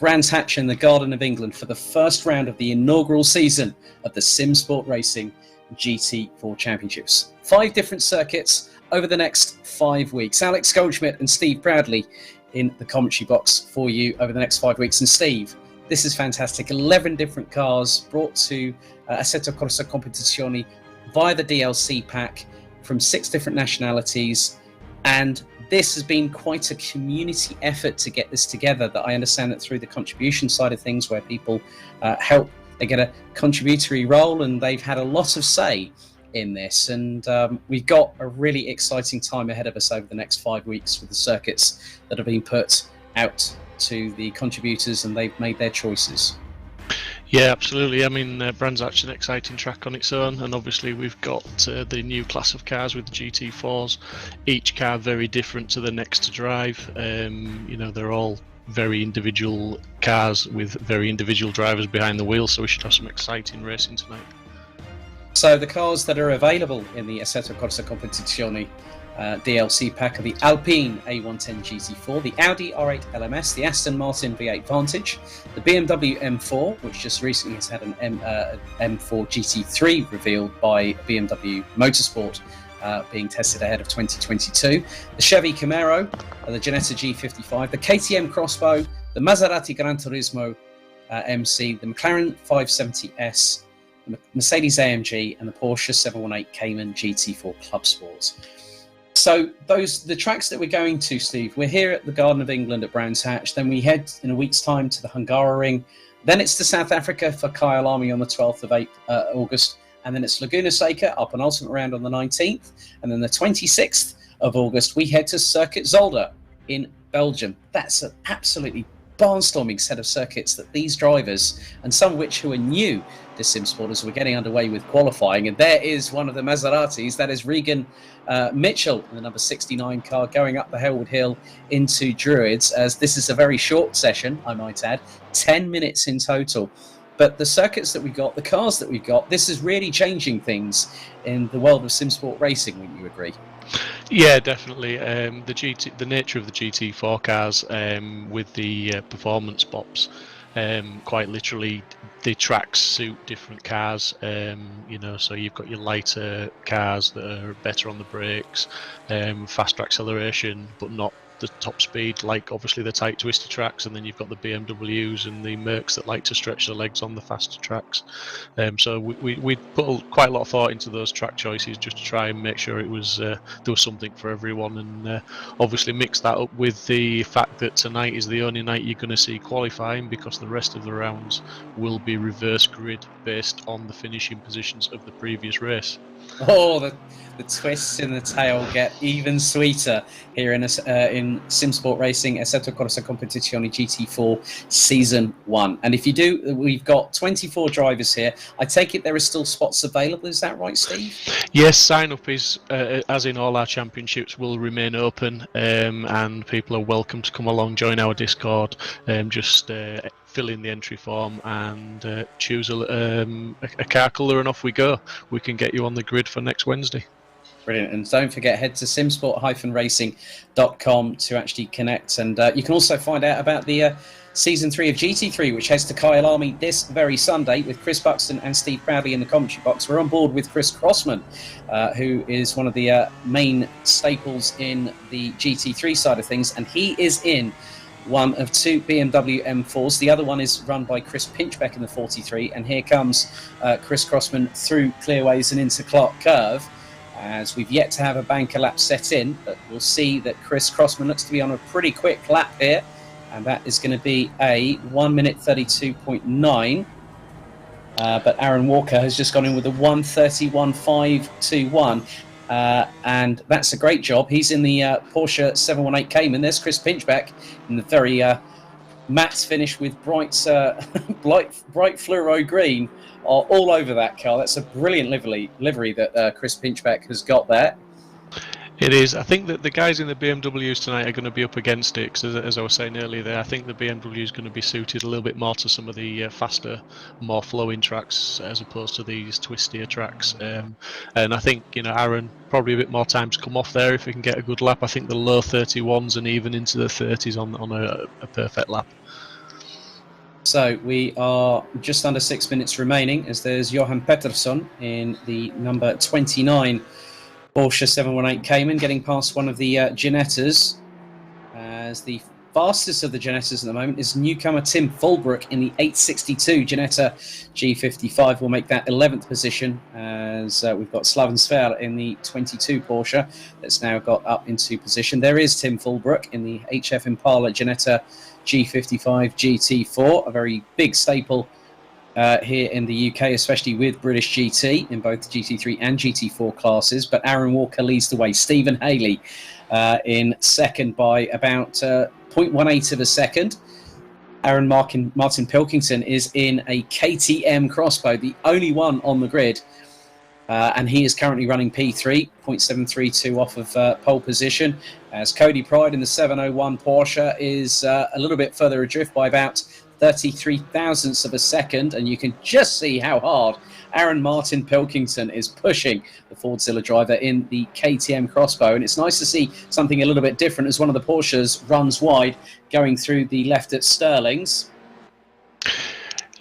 Brands Hatch in the Garden of England for the first round of the inaugural season of the Simsport Racing GT4 Championships. 5 different circuits over the next 5 weeks. Alex Goldschmidt and Steve Bradley in the commentary box for you over the next 5 weeks. And Steve, this is fantastic. 11 different cars brought to Assetto Corsa Competizione via the DLC pack from 6 different nationalities. And this has been quite a community effort to get this together, that I understand that through the contribution side of things, where people help, they get a contributory role, and they've had a lot of say in this. And we've got a really exciting time ahead of us over the next 5 weeks with the circuits that have been put out to the contributors, and they've made their choices. Yeah, absolutely. I mean, Brands Hatch is an exciting track on its own, and obviously we've got the new class of cars with the GT4s. Each car very different to the next to drive. You know, they're all very individual cars with very individual drivers behind the wheel, so we should have some exciting racing tonight. So the cars that are available in the Assetto Corsa Competizione DLC pack are the Alpine A110 GT4, the Audi R8 LMS, the Aston Martin V8 Vantage, the BMW M4, which just recently has had an M4 GT3 revealed by BMW Motorsport, being tested ahead of 2022, the Chevy Camaro, the Ginetta G55, the KTM Crossbow, the Maserati Gran Turismo MC, the McLaren 570S, the Mercedes AMG, and the Porsche 718 Cayman GT4 Club Sport. So the tracks that we're going to, Steve, we're here at the Garden of England at Brands Hatch, then we head in a week's time to the Hungaroring, then it's to South Africa for Kyalami on the 12th of August, and then it's Laguna Seca, our penultimate round on the 19th, and then the 26th of August we head to Circuit Zolder in Belgium. That's an absolutely barnstorming set of circuits that these drivers, and some of which who are new to Simsport, as we're getting underway with qualifying. And there is one of the Maseratis, that is Regan Mitchell in the number 69 car, going up the Hellwood Hill into Druids, as this is a very short session, I might add, 10 minutes in total. But the circuits that we've got, the cars that we've got, this is really changing things in the world of Simsport racing, wouldn't you agree? Yeah, definitely. The nature of the GT4 cars with the performance bops, quite literally, the tracks suit different cars. You know, so you've got your lighter cars that are better on the brakes, faster acceleration, but not the top speed, like obviously the tight twisty tracks, and then you've got the BMWs and the Mercs that like to stretch the legs on the faster tracks. So we put quite a lot of thought into those track choices just to try and make sure it was there was something for everyone, and obviously mix that up with the fact that tonight is the only night you're going to see qualifying, because the rest of the rounds will be reverse grid based on the finishing positions of the previous race. Oh, the twists in the tail get even sweeter here in Simsport Racing Assetto Corsa Competizione GT4 Season 1. And if you do, we've got 24 drivers here. I take it there are still spots available, is that right, Steve? Yes, sign-up is, as in all our championships, will remain open, and people are welcome to come along, join our Discord, just fill in the entry form and choose a car colour, and off we go. We can get you on the grid for next Wednesday. Brilliant. And don't forget, head to simsport-racing.com to actually connect. And you can also find out about the Season 3 of GT3, which heads to Kyalami this very Sunday with Chris Buxton and Steve Bradley in the commentary box. We're on board with Chris Crossman, who is one of the main staples in the GT3 side of things. And he is in one of 2 BMW M4s. The other one is run by Chris Pinchbeck in the 43. And here comes Chris Crossman through Clearways and into Clark Curve, as we've yet to have a banker lap set in, but we'll see that Chris Crossman looks to be on a pretty quick lap here, and that is going to be a 1 minute 32.9. But Aaron Walker has just gone in with a 1:31.521, and that's a great job. He's in the Porsche 718 Cayman. There's Chris Pinchbeck in the very matte finish with bright fluoro green all over that car. That's a brilliant livery that Chris Pinchbeck has got there. It is. I think that the guys in the BMWs tonight are going to be up against it, because as I was saying earlier there, I think the BMW is going to be suited a little bit more to some of the faster, more flowing tracks as opposed to these twistier tracks. And I think, you know, Aaron, probably a bit more time to come off there if he can get a good lap. I think the low 31s and even into the 30s on a perfect lap. So we are just under 6 minutes remaining as there's Johan Pettersson in the number 29 Porsche 718 Cayman getting past one of the Ginettas. As the fastest of the Ginettas at the moment is newcomer Tim Fulbrook in the 862 Ginetta G55. Will make that 11th position as we've got Slaven Sver in the 22 Porsche that's now got up into position. There is Tim Fulbrook in the HF Impala Ginetta G55 GT4, a very big staple here in the UK, especially with British GT in both GT3 and GT4 classes. But Aaron Walker leads the way. Stephen Haley in second by about 0.18 of a second. Martin Pilkington is in a KTM Crossbow, the only one on the grid. And he is currently running P3, 0.732 off of pole position. As Cody Pride in the 701 Porsche is a little bit further adrift by about 33 thousandths of a second. And you can just see how hard Aaron Martin Pilkington is pushing the Fordzilla driver in the KTM Crossbow. And it's nice to see something a little bit different as one of the Porsches runs wide going through the left at Sterling's.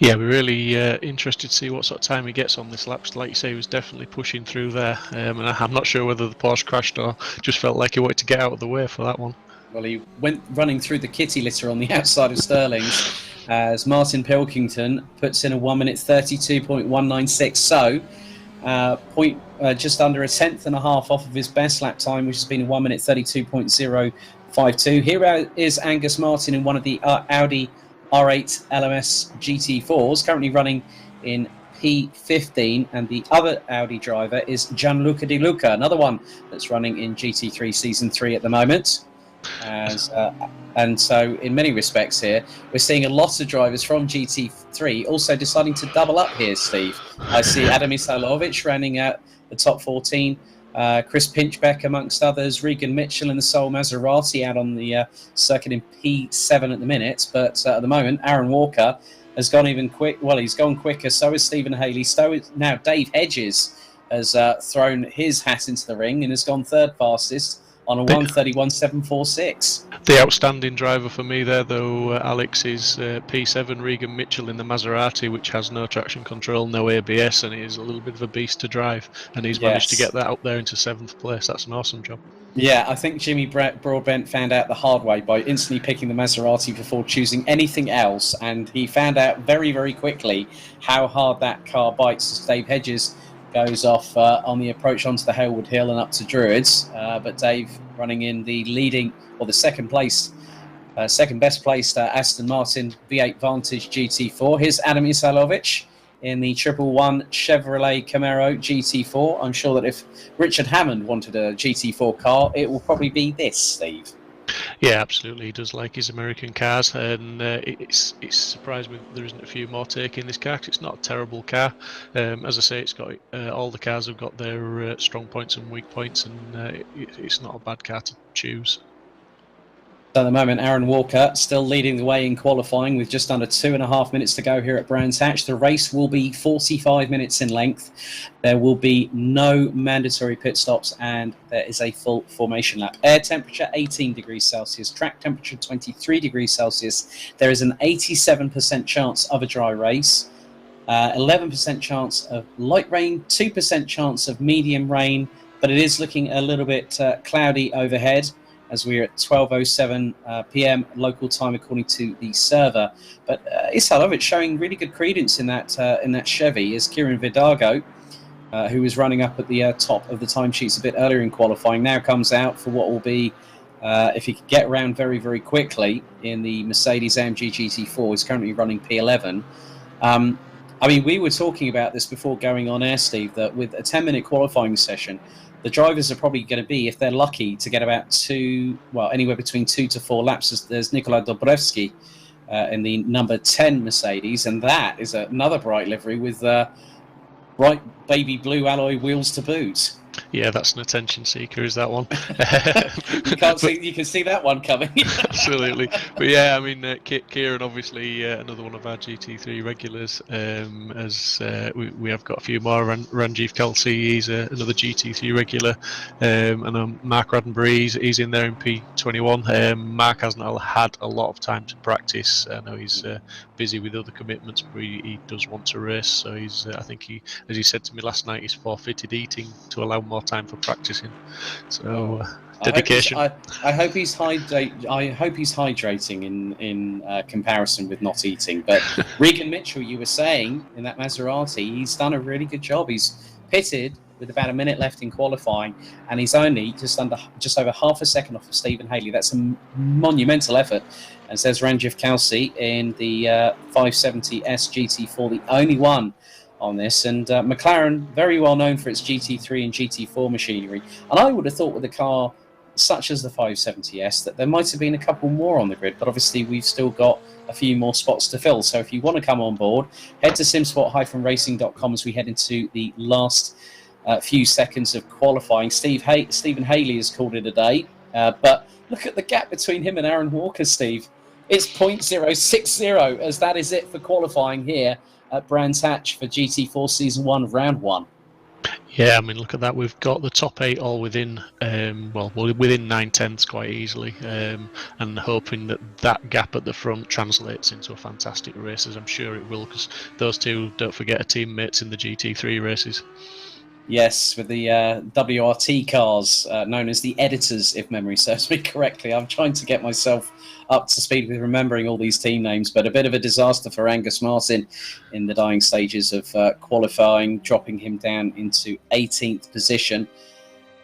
Yeah, we're really interested to see what sort of time he gets on this lap. Like you say, he was definitely pushing through there. And I'm not sure whether the Porsche crashed or just felt like he wanted to get out of the way for that one. Well, he went running through the kitty litter on the outside of Sterling's as Martin Pilkington puts in a 1 minute 32.196. So, just under a tenth and a half off of his best lap time, which has been a 1 minute 32.052. Here is Angus Martin in one of the Audi R8 LMS GT4s, currently running in P15, and the other Audi driver is Gianluca Di Luca, another one that's running in GT3 Season 3 at the moment. And so in many respects here, we're seeing a lot of drivers from GT3 also deciding to double up here, Steve. I see Adam Isalovic running at the top 14, Chris Pinchbeck amongst others, Regan Mitchell in the Soul Maserati out on the circuit in P7 at the minute. But at the moment, Aaron Walker has gone even quick. Well, he's gone quicker. So is Stephen Haley. So is now Dave Hedges has thrown his hat into the ring and has gone third fastest on a 1:31.746. The outstanding driver for me there, though, Alex, is P7 Regan Mitchell in the Maserati, which has no traction control, no ABS, and it is a little bit of a beast to drive. And he's managed to get that up there into 7th place. That's an awesome job. Yeah, I think Jimmy Broadbent found out the hard way by instantly picking the Maserati before choosing anything else. And he found out very, very quickly how hard that car bites as Dave Hedges goes off on the approach onto the Halewood Hill and up to Druids. But Dave running in the leading, or the second best placed Aston Martin V8 Vantage GT4. Here's Adam Isalovic in the 111 Chevrolet Camaro GT4. I'm sure that if Richard Hammond wanted a GT4 car, it will probably be this, Steve. Yeah, absolutely. He does like his American cars, and it's surprised me that there isn't a few more taking this car, because it's not a terrible car. As I say, it's got all the cars have got their strong points and weak points, and it's not a bad car to choose. So at the moment, Aaron Walker still leading the way in qualifying with just under 2.5 minutes to go here at Brands Hatch. The race will be 45 minutes in length. There will be no mandatory pit stops, and there is a full formation lap. Air temperature 18 degrees Celsius, track temperature 23 degrees Celsius. There is an 87% chance of a dry race, 11% chance of light rain, 2% chance of medium rain, but it is looking a little bit cloudy overhead, as we're at 12:07 p.m. local time according to the server. But Isalovic showing really good credence in that Chevy is Kieran Vidago, who was running up at the top of the timesheets a bit earlier in qualifying, now comes out for what will be, if he could get around very, very quickly in the Mercedes-AMG GT4, is currently running P11. I mean, we were talking about this before going on air, Steve, that with a 10-minute qualifying session, the drivers are probably going to be, if they're lucky, to get about anywhere between 2 to 4 laps. There's Nikola Dobrevsky in the number 10 Mercedes, and that is another bright livery with bright baby blue alloy wheels to boot. Yeah, that's an attention seeker, is that one? You can see that one coming. Absolutely. But yeah, I mean, Kieran, obviously another one of our GT3 regulars. As we have got a few more. Ranjiv Kelsey, he's another GT3 regular, and Mark Roddenberry, he's in there in P21. Mark hasn't had a lot of time to practice. I know he's busy with other commitments, but he does want to race. So he's, I think as he said to me last night, he's forfeited eating to allow more time for practicing. So dedication. I hope he's hydrating in comparison with not eating. But Regan Mitchell, you were saying in that Maserati, he's done a really good job. He's pitted with about a minute left in qualifying, and he's only just over half a second off of Stephen Haley. That's a monumental effort. And says Ranjiv Kelsey in the 570S GT4, the only one on this. And McLaren, very well known for its GT3 and GT4 machinery. And I would have thought with a car such as the 570S that there might have been a couple more on the grid, but obviously we've still got a few more spots to fill. So if you want to come on board, head to simsport-racing.com as we head into the last few seconds of qualifying. Stephen Haley has called it a day, but look at the gap between him and Aaron Walker, Steve. It's 0.060, as that is it for qualifying here at Brands Hatch for GT4 Season 1, Round 1. Yeah, I mean, look at that. We've got the top 8 all within, within 9/10 quite easily, and hoping that gap at the front translates into a fantastic race, as I'm sure it will, because those two, don't forget, are teammates in the GT3 races. Yes, with the WRT cars, known as the Editors, if memory serves me correctly. I'm trying to get myself up to speed with remembering all these team names, but a bit of a disaster for Angus Martin in the dying stages of qualifying, dropping him down into 18th position.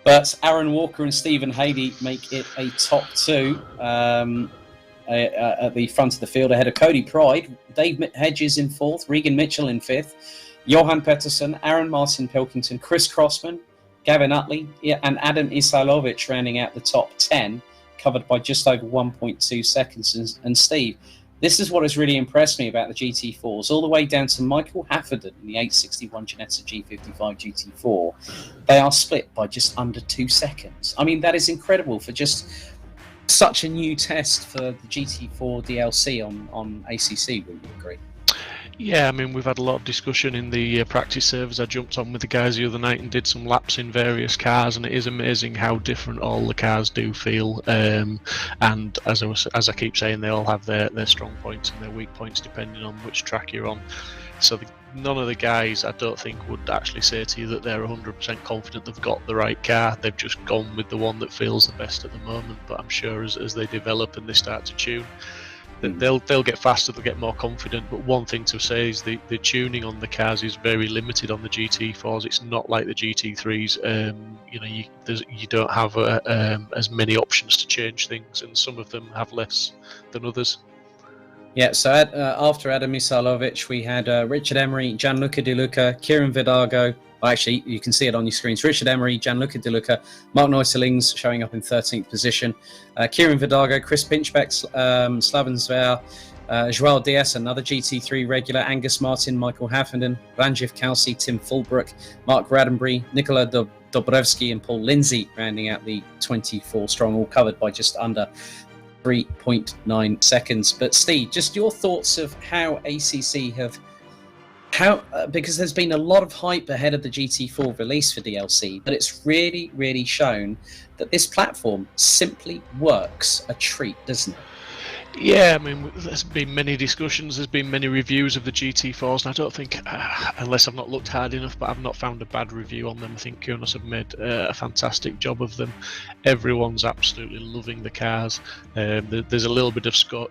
But Aaron Walker and Stephen Haley make it a top 2 at the front of the field, ahead of Cody Pride, Dave Hedges in 4th, Regan Mitchell in 5th, Johan Pettersson, Aaron Martin Pilkington, Chris Crossman, Gavin Utley, and Adam Isailovic rounding out the top 10, covered by just over 1.2 seconds. And Steve, this is what has really impressed me about the GT4s, all the way down to Michael Hafferden in the 861 Ginetta G55 GT4. They are split by just under 2 seconds. I mean, that is incredible for just such a new test for the GT4 DLC on ACC, wouldn't you agree? Yeah, I mean, we've had a lot of discussion in the practice servers. I jumped on with the guys the other night and did some laps in various cars, and it is amazing how different all the cars do feel. And as I keep saying, they all have their strong points and their weak points depending on which track you're on. So none of the guys, I don't think, would actually say to you that they're 100% confident they've got the right car. They've just gone with the one that feels the best at the moment. But I'm sure as they develop and they start to tune, they'll get faster, they'll get more confident. But one thing to say is the tuning on the cars is very limited on the GT4s. It's not like the GT3s. You don't have as many options to change things, and some of them have less than others. Yeah, so after Adam Isailovic, we had Richard Emery, Gianluca De Luca, Kieran Vidago. Well, actually, you can see it on your screens. Richard Emery, Gianluca De Luca, Mark Neuselings showing up in 13th position. Kieran Vidago, Chris Pinchbeck, Slaven Zver, Joel Diaz, another GT3 regular, Angus Martin, Michael Hafferden, Ranjiv Kelsey, Tim Fulbrook, Mark Raddenberry, Nikola Dobrevsky and Paul Lindsay rounding out the 24 strong, all covered by just under 3.9 seconds. But Steve, just your thoughts of how ACC because there's been a lot of hype ahead of the GT4 release for DLC, but it's really, really shown that this platform simply works a treat, doesn't it? Yeah, I mean, there's been many discussions, there's been many reviews of the GT4s, and I don't think, unless I've not looked hard enough, but I've not found a bad review on them. I think Keynes have made a fantastic job of them. Everyone's absolutely loving the cars. There's a little bit of scope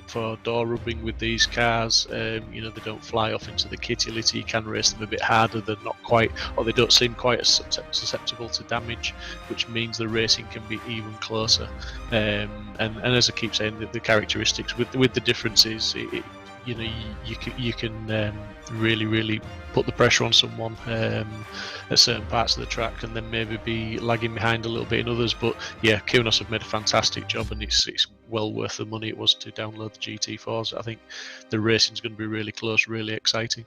for door rubbing with these cars. They don't fly off into the kitty litter. You can race them a bit harder. They're not quite, or they don't seem quite as susceptible to damage, which means the racing can be even closer. And as I keep saying, the characteristics with the differences, you can really put the pressure on someone at certain parts of the track, and then maybe be lagging behind a little bit in others. But yeah, Keynes have made a fantastic job, and it's well worth the money it was to download the GT4s. I think the racing's going to be really close, really exciting.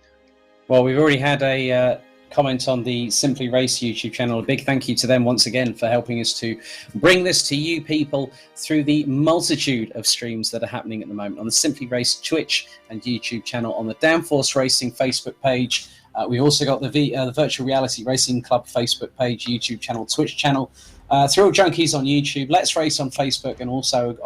Well, we've already had a comment on the Simply Race YouTube channel. A big thank you to them once again for helping us to bring this to you people through the multitude of streams that are happening at the moment on the Simply Race Twitch and YouTube channel, on the Downforce Racing Facebook page. We've also got the Virtual Reality Racing Club Facebook page, YouTube channel, Twitch channel, Thrill Junkies on YouTube, Let's Race on Facebook, and also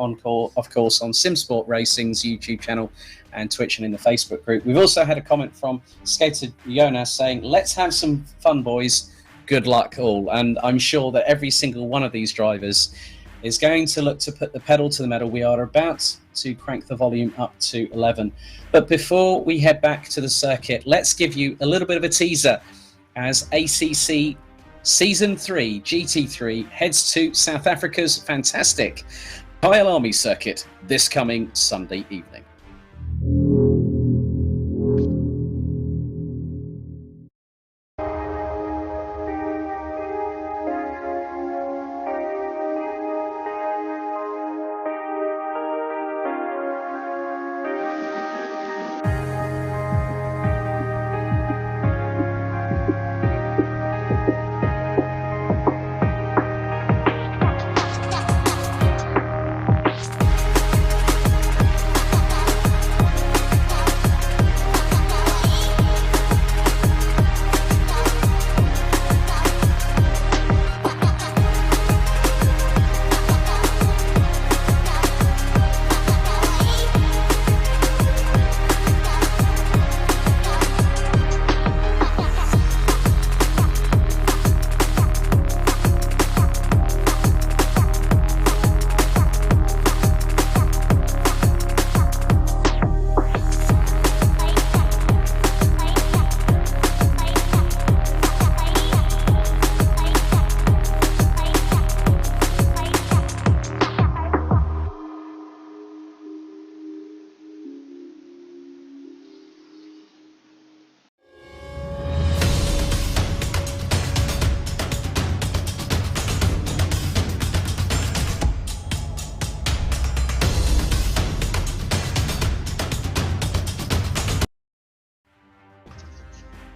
of course on Simsport Racing's YouTube channel and Twitch and in the Facebook group. We've also had a comment from Skater Jonas saying, let's have some fun, boys. Good luck all. And I'm sure that every single one of these drivers is going to look to put the pedal to the metal. We are about to crank the volume up to 11. But before we head back to the circuit, let's give you a little bit of a teaser as ACC Season 3 GT3 heads to South Africa's fantastic Kyalami circuit this coming Sunday evening.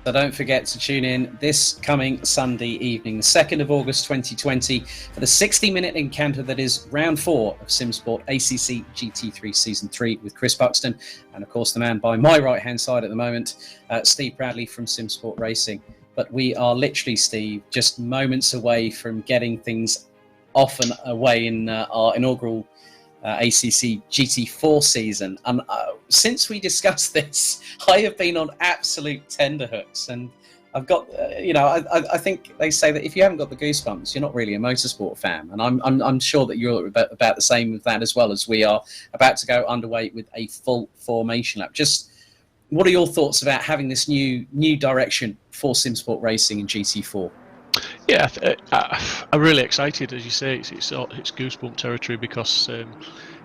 So don't forget to tune in this coming Sunday evening, the 2nd of August 2020, for the 60-minute encounter that is round 4 of Simsport ACC GT3 Season 3 with Chris Buxton, and of course the man by my right-hand side at the moment, Steve Bradley from Simsport Racing. But we are literally, Steve, just moments away from getting things off and away in our inaugural ACC GT4 season, and since we discussed this, I have been on absolute tenterhooks, and I've got, I think they say that if you haven't got the goosebumps, you're not really a motorsport fan, and I'm sure that you're about the same with that, as well as we are about to go underway with a full formation lap. Just what are your thoughts about having this new direction for Simsport Racing in GT4? Yeah, I'm really excited. As you say, it's goosebump territory because,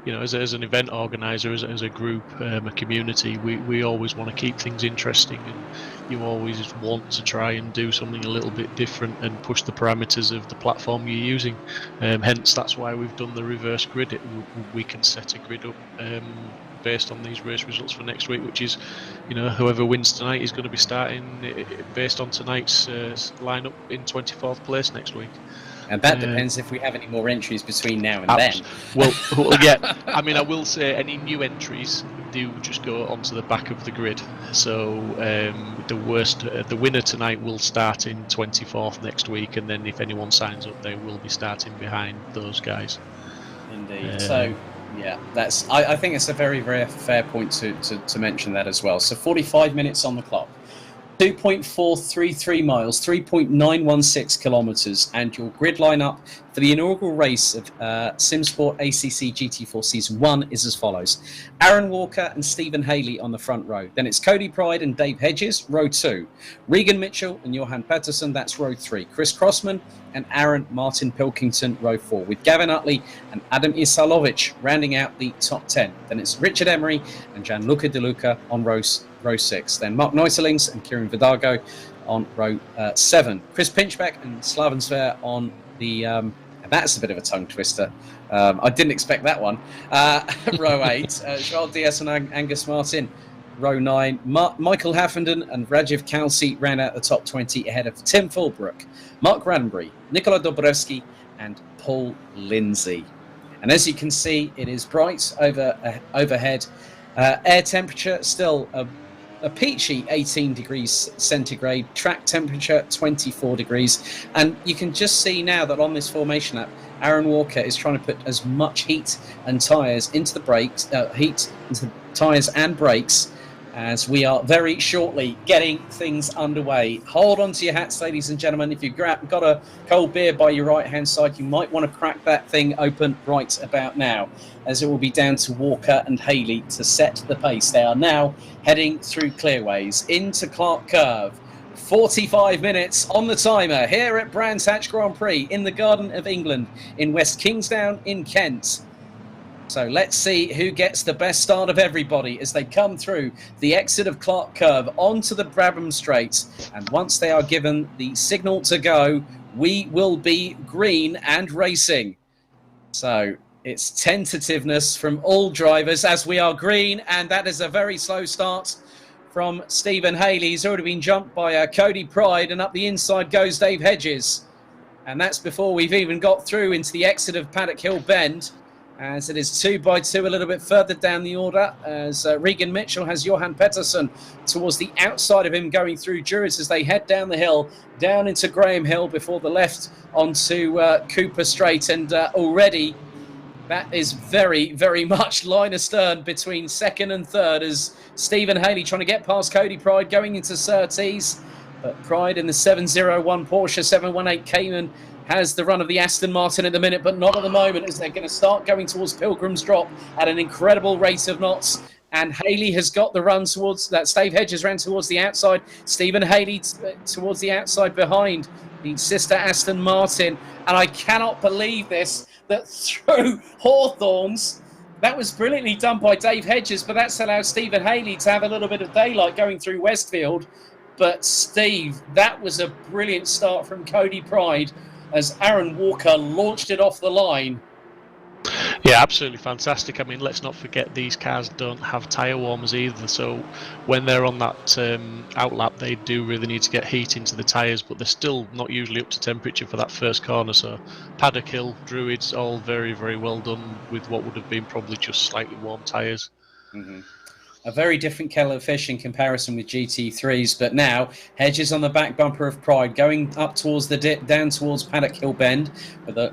as an event organizer, as a group, a community, we always want to keep things interesting, and you always want to try and do something a little bit different and push the parameters of the platform you're using. Hence, that's why we've done the reverse grid. We can set a grid up based on these race results for next week, which is, whoever wins tonight is going to be starting based on tonight's lineup in 24th place next week. And that depends if we have any more entries between now and then. Well, yeah. I mean, I will say any new entries do just go onto the back of the grid. So the winner tonight will start in 24th next week, and then if anyone signs up, they will be starting behind those guys. Indeed. So. Yeah, I think it's a very, very fair point to mention that as well. So 45 minutes on the clock, 2.433 miles, 3.916 kilometres, and your grid lineup for the inaugural race of Simsport ACC GT4 Season 1 is as follows. Aaron Walker and Stephen Haley on the front row. Then it's Cody Pride and Dave Hedges, row 2. Regan Mitchell and Johan Pettersson, that's row 3. Chris Crossman and Aaron Martin Pilkington, row 4, with Gavin Utley and Adam Isalovic rounding out the top 10. Then it's Richard Emery and Gianluca De Luca on row 6. Then Mark Neuselings and Kieran Vidago on row 7. Chris Pinchback and Slaven Sver on the... that's a bit of a tongue twister. I didn't expect that one. Row 8, Charles Diaz and Angus Martin row 9. Michael Haffenden and Rajiv Kalsi ran out the top 20 ahead of Tim Fulbrook, Mark Ranbury, Nikola Dobrevsky, and Paul Lindsay. And as you can see, it is bright overhead. Air temperature still a peachy 18 degrees centigrade, track temperature 24 degrees. And you can just see now that on this formation lap, Aaron Walker is trying to put as much heat and tyres into the brakes, heat into the tyres and brakes, as we are very shortly getting things underway. Hold on to your hats, ladies and gentlemen. If you've got a cold beer by your right-hand side, you might want to crack that thing open right about now, as it will be down to Walker and Haley to set the pace. They are now heading through clearways into Clark Curve. 45 minutes on the timer here at Brands Hatch Grand Prix in the Garden of England in West Kingsdown in Kent. So let's see who gets the best start of everybody as they come through the exit of Clark Curve onto the Brabham Straight. And once they are given the signal to go, we will be green and racing. So it's tentativeness from all drivers as we are green, and that is a very slow start from Stephen Haley. He's already been jumped by Cody Pride, and up the inside goes Dave Hedges. And that's before we've even got through into the exit of Paddock Hill Bend, as it is 2 by 2 a little bit further down the order, as Regan Mitchell has Johan Pettersson towards the outside of him going through Druids as they head down the hill, down into Graham Hill before the left onto Cooper Straight. And already that is very, very much line astern between second and third, as Stephen Haley trying to get past Cody Pride going into Surtees. But Pride in the 701 Porsche 718 Cayman has the run of the Aston Martin at the minute, but not at the moment, as they're going to start going towards Pilgrim's Drop at an incredible rate of knots. And Haley has got the run towards that. Stave Hedges ran towards the outside. Stephen Haley towards the outside behind the sister Aston Martin. And I cannot believe this, that through Hawthorns, that was brilliantly done by Dave Hedges, but that's allowed Stephen Haley to have a little bit of daylight going through Westfield. But Steve, that was a brilliant start from Cody Pride, as Aaron Walker launched it off the line. Yeah, absolutely fantastic. I mean, let's not forget these cars don't have tyre warmers either, so when they're on that outlap, they do really need to get heat into the tyres, but they're still not usually up to temperature for that first corner. So Paddock Hill, Druids, all very, very well done with what would have been probably just slightly warm tyres. Mm-hmm. A very different kettle of fish in comparison with GT3s, but now Hedges on the back bumper of Pride, going up towards the dip, down towards Paddock Hill Bend,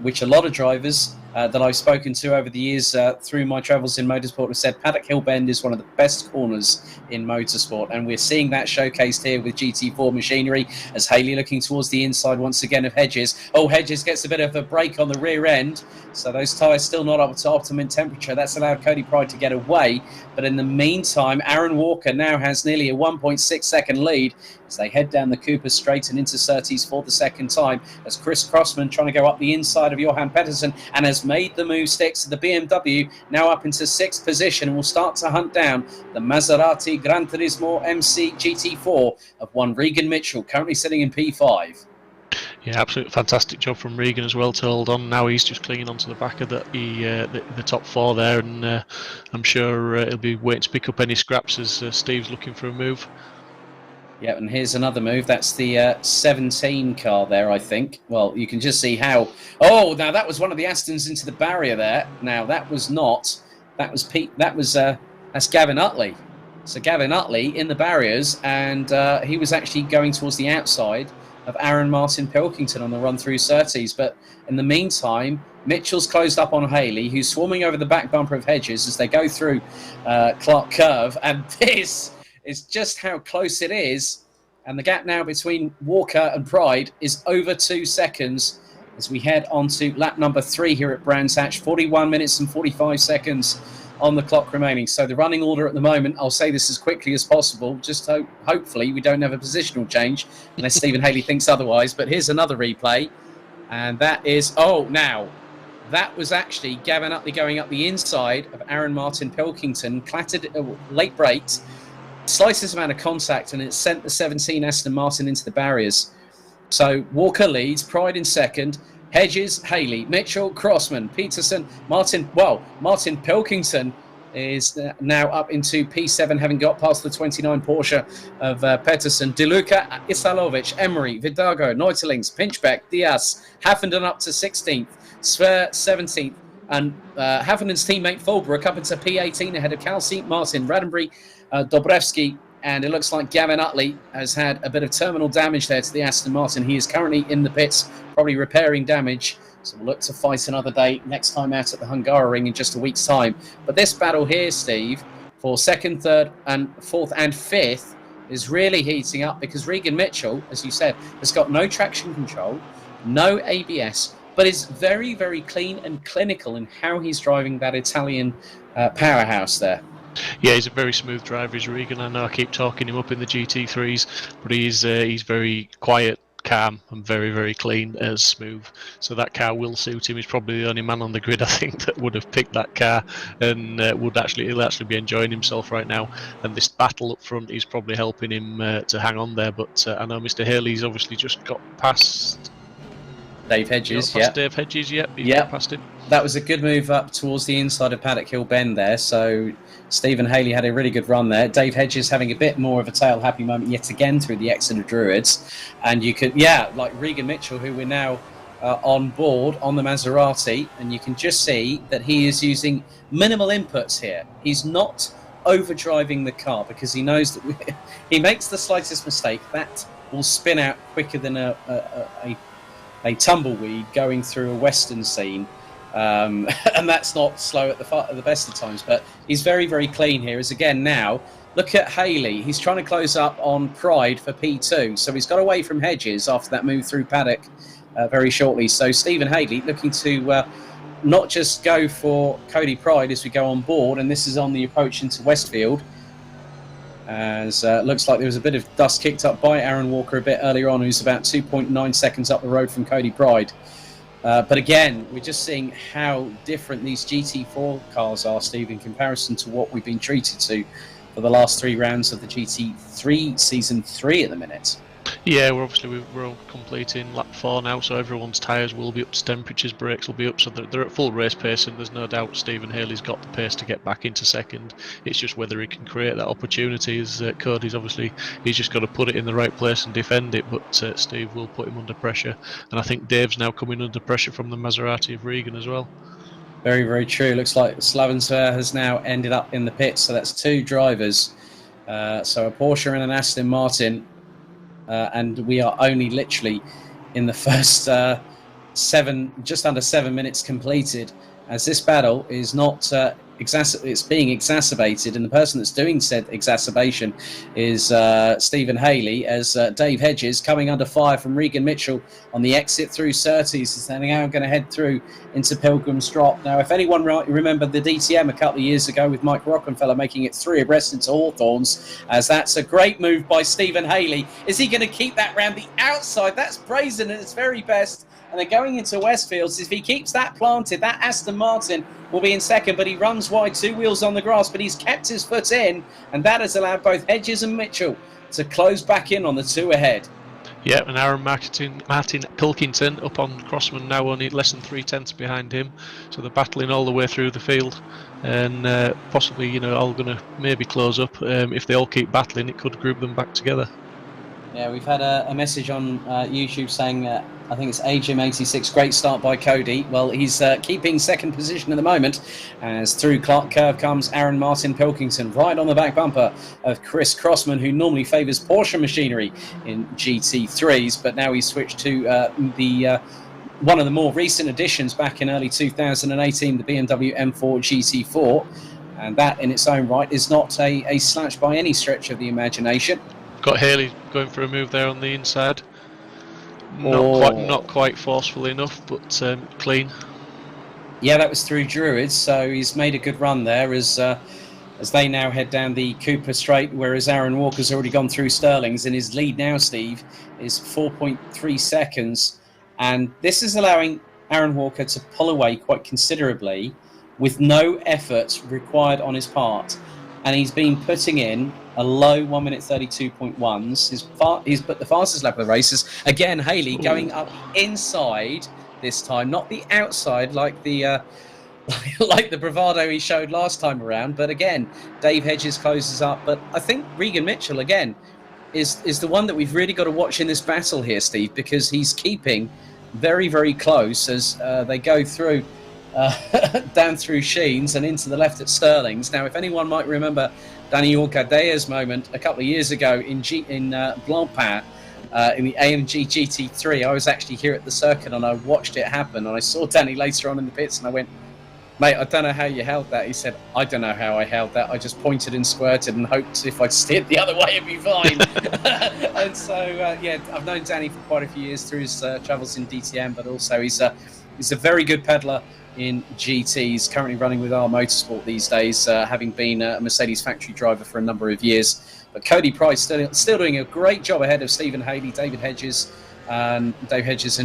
which a lot of drivers that I've spoken to over the years through my travels in motorsport have said Paddock Hill Bend is one of the best corners in motorsport, and we're seeing that showcased here with GT4 machinery, as Haley looking towards the inside once again of Hedges. Oh, Hedges gets a bit of a break on the rear end, so those tyres still not up to optimum temperature. That's allowed Cody Pride to get away, but in the meantime, Aaron Walker now has nearly a 1.6 second lead as they head down the Cooper Straight and into Surtees for the second time, as Chris Crossman trying to go up the inside of Johan Pettersson and has made the move sticks to the BMW, now up into 6th position, and will start to hunt down the Maserati Gran Turismo MC GT4 of one Regan Mitchell, currently sitting in P5. Yeah, absolutely fantastic job from Regan as well to hold on. Now he's just clinging onto the back of the top 4 there, and I'm sure he'll be waiting to pick up any scraps as Steve's looking for a move. Yeah, and here's another move. That's the 17 car there, I think. Well, you can just see how... Oh, now that was one of the Astons into the barrier there. Now, that was not... That was Pete. That's Gavin Utley. So Gavin Utley in the barriers, and he was actually going towards the outside of Aaron Martin Pilkington on the run through Surtees. But in the meantime, Mitchell's closed up on Haley, who's swarming over the back bumper of Hedges as they go through Clark Curve. And this is just how close it is. And the gap now between Walker and Pride is over 2 seconds as we head on to lap number 3 here at Brands Hatch. 41 minutes and 45 seconds on the clock remaining. So the running order at the moment, I'll say this as quickly as possible, just hopefully we don't have a positional change, unless Stephen Haley thinks otherwise. But here's another replay, and that is, now, that was actually Gavin Utley going up the inside of Aaron Martin Pilkington, clattered, late braked, slightest amount of contact, and it sent the 17 Aston Martin into the barriers. So Walker leads, Pride in second, Hedges, Haley, Mitchell, Crossman, Peterson, Martin Pilkington is now up into P7, having got past the 29 Porsche of Peterson. De Luca, Isalovic, Emery, Vidago, Neutelings, Pinchbeck, Diaz, Haffenden up to 16th, Sver 17th, and Haffenden's teammate Fulbrook up into P18 ahead of Kelsey, Martin, Radenbury, Dobrevsky, and it looks like Gavin Utley has had a bit of terminal damage there to the Aston Martin. He is currently in the pits, probably repairing damage. So we'll look to fight another day next time out at the Hungaroring in just a week's time. But this battle here, Steve, for second, third, and fourth and fifth is really heating up because Regan Mitchell, as you said, has got no traction control, no ABS, but is very, very clean and clinical in how he's driving that Italian powerhouse there. Yeah, he's a very smooth driver, is Regan. I know I keep talking him up in the GT3s, but he's very quiet, calm, and very, very clean and smooth. So that car will suit him. He's probably the only man on the grid, I think, that would have picked that car, and he'll actually be enjoying himself right now. And this battle up front is probably helping him to hang on there. But I know Mr. Haley's obviously just got past Dave Hedges. Dave Hedges, got past him. That was a good move up towards the inside of Paddock Hill Bend there. So Stephen Haley had a really good run there. Dave Hedges having a bit more of a tail-happy moment yet again through the Exeter Druids. And you could, like Regan Mitchell, who we're now on board on the Maserati, and you can just see that he is using minimal inputs here. He's not overdriving the car because he knows that he makes the slightest mistake, that will spin out quicker than a tumbleweed going through a western scene. And that's not slow at the best of times, but he's very, very clean here. As again now, look at Haley. He's trying to close up on Pride for P2, so he's got away from Hedges after that move through Paddock very shortly. So Stephen Haley looking to not just go for Cody Pride as we go on board, and this is on the approach into Westfield. As looks like there was a bit of dust kicked up by Aaron Walker a bit earlier on, who's about 2.9 seconds up the road from Cody Pride. But again, we're just seeing how different these GT4 cars are, Steve, in comparison to what we've been treated to for the last 3 rounds of the GT3 Season 3 at the minute. Yeah, we're all completing lap 4 now, so everyone's tyres will be up to temperatures, brakes will be up, so they're at full race pace, and there's no doubt Stephen Haley's got the pace to get back into second. It's just whether he can create that opportunity. As Cody's obviously, he's just got to put it in the right place and defend it, but Steve will put him under pressure, and I think Dave's now coming under pressure from the Maserati of Regan as well. Very, very true. Looks like Slavensver has now ended up in the pits, so that's 2 drivers. So a Porsche and an Aston Martin. And we are only literally in the first just under 7 minutes completed, as this battle is not it's being exacerbated, and the person that's doing said exacerbation is Stephen Haley, as Dave Hedges coming under fire from Regan Mitchell on the exit through Surtees is now going to head through into Pilgrim's Drop. Now, if anyone remember the DTM a couple of years ago with Mike Rockenfeller making it 3 abreast into Hawthorns, as that's a great move by Stephen Haley. Is he going to keep that round the outside? That's brazen at its very best. And they're going into Westfields. If he keeps that planted, that Aston Martin will be in second, but he runs wide, 2 wheels on the grass, but he's kept his foot in, and that has allowed both Hedges and Mitchell to close back in on the 2 ahead. Yeah, and Aaron Martin Pilkington up on Crossman now, only less than 3/10 behind him, so they're battling all the way through the field, and possibly, all going to maybe close up. If they all keep battling, it could group them back together. Yeah, we've had a message on YouTube saying, I think it's AGM86, great start by Cody. Well, he's keeping second position at the moment, as through Clark Curve comes Aaron Martin Pilkington, right on the back bumper of Chris Crossman, who normally favours Porsche machinery in GT3s, but now he's switched to one of the more recent additions back in early 2018, the BMW M4 GT4, and that in its own right is not a slouch by any stretch of the imagination. Got Haley going for a move there on the inside. Not quite forceful enough, but clean. Yeah, that was through Druids, so he's made a good run there as they now head down the Cooper Straight, whereas Aaron Walker's already gone through Sterling's, and his lead now, Steve, is 4.3 seconds. And this is allowing Aaron Walker to pull away quite considerably with no effort required on his part. And he's been putting in a low 1 minute 32.1s. He's put the fastest lap of the races. Again, Haley going up inside this time, not the outside like the like the bravado he showed last time around. But again, Dave Hedges closes up. But I think Regan Mitchell, again, is the one that we've really got to watch in this battle here, Steve, because he's keeping very, very close as they go through down through Sheens and into the left at Stirling's. Now, if anyone might remember Danny Orcadea's moment a couple of years ago in Blancpain, in the AMG GT3, I was actually here at the circuit and I watched it happen, and I saw Danny later on in the pits and I went, mate, I don't know how you held that. He said, I don't know how I held that. I just pointed and squirted and hoped if I'd steered the other way, it'd be fine. And so, yeah, I've known Danny for quite a few years through his travels in DTM, but also he's a very good peddler in GTs, currently running with R Motorsport these days, having been a Mercedes factory driver for a number of years. But Cody Price still doing a great job ahead of Stephen Haley, Dave Hedges and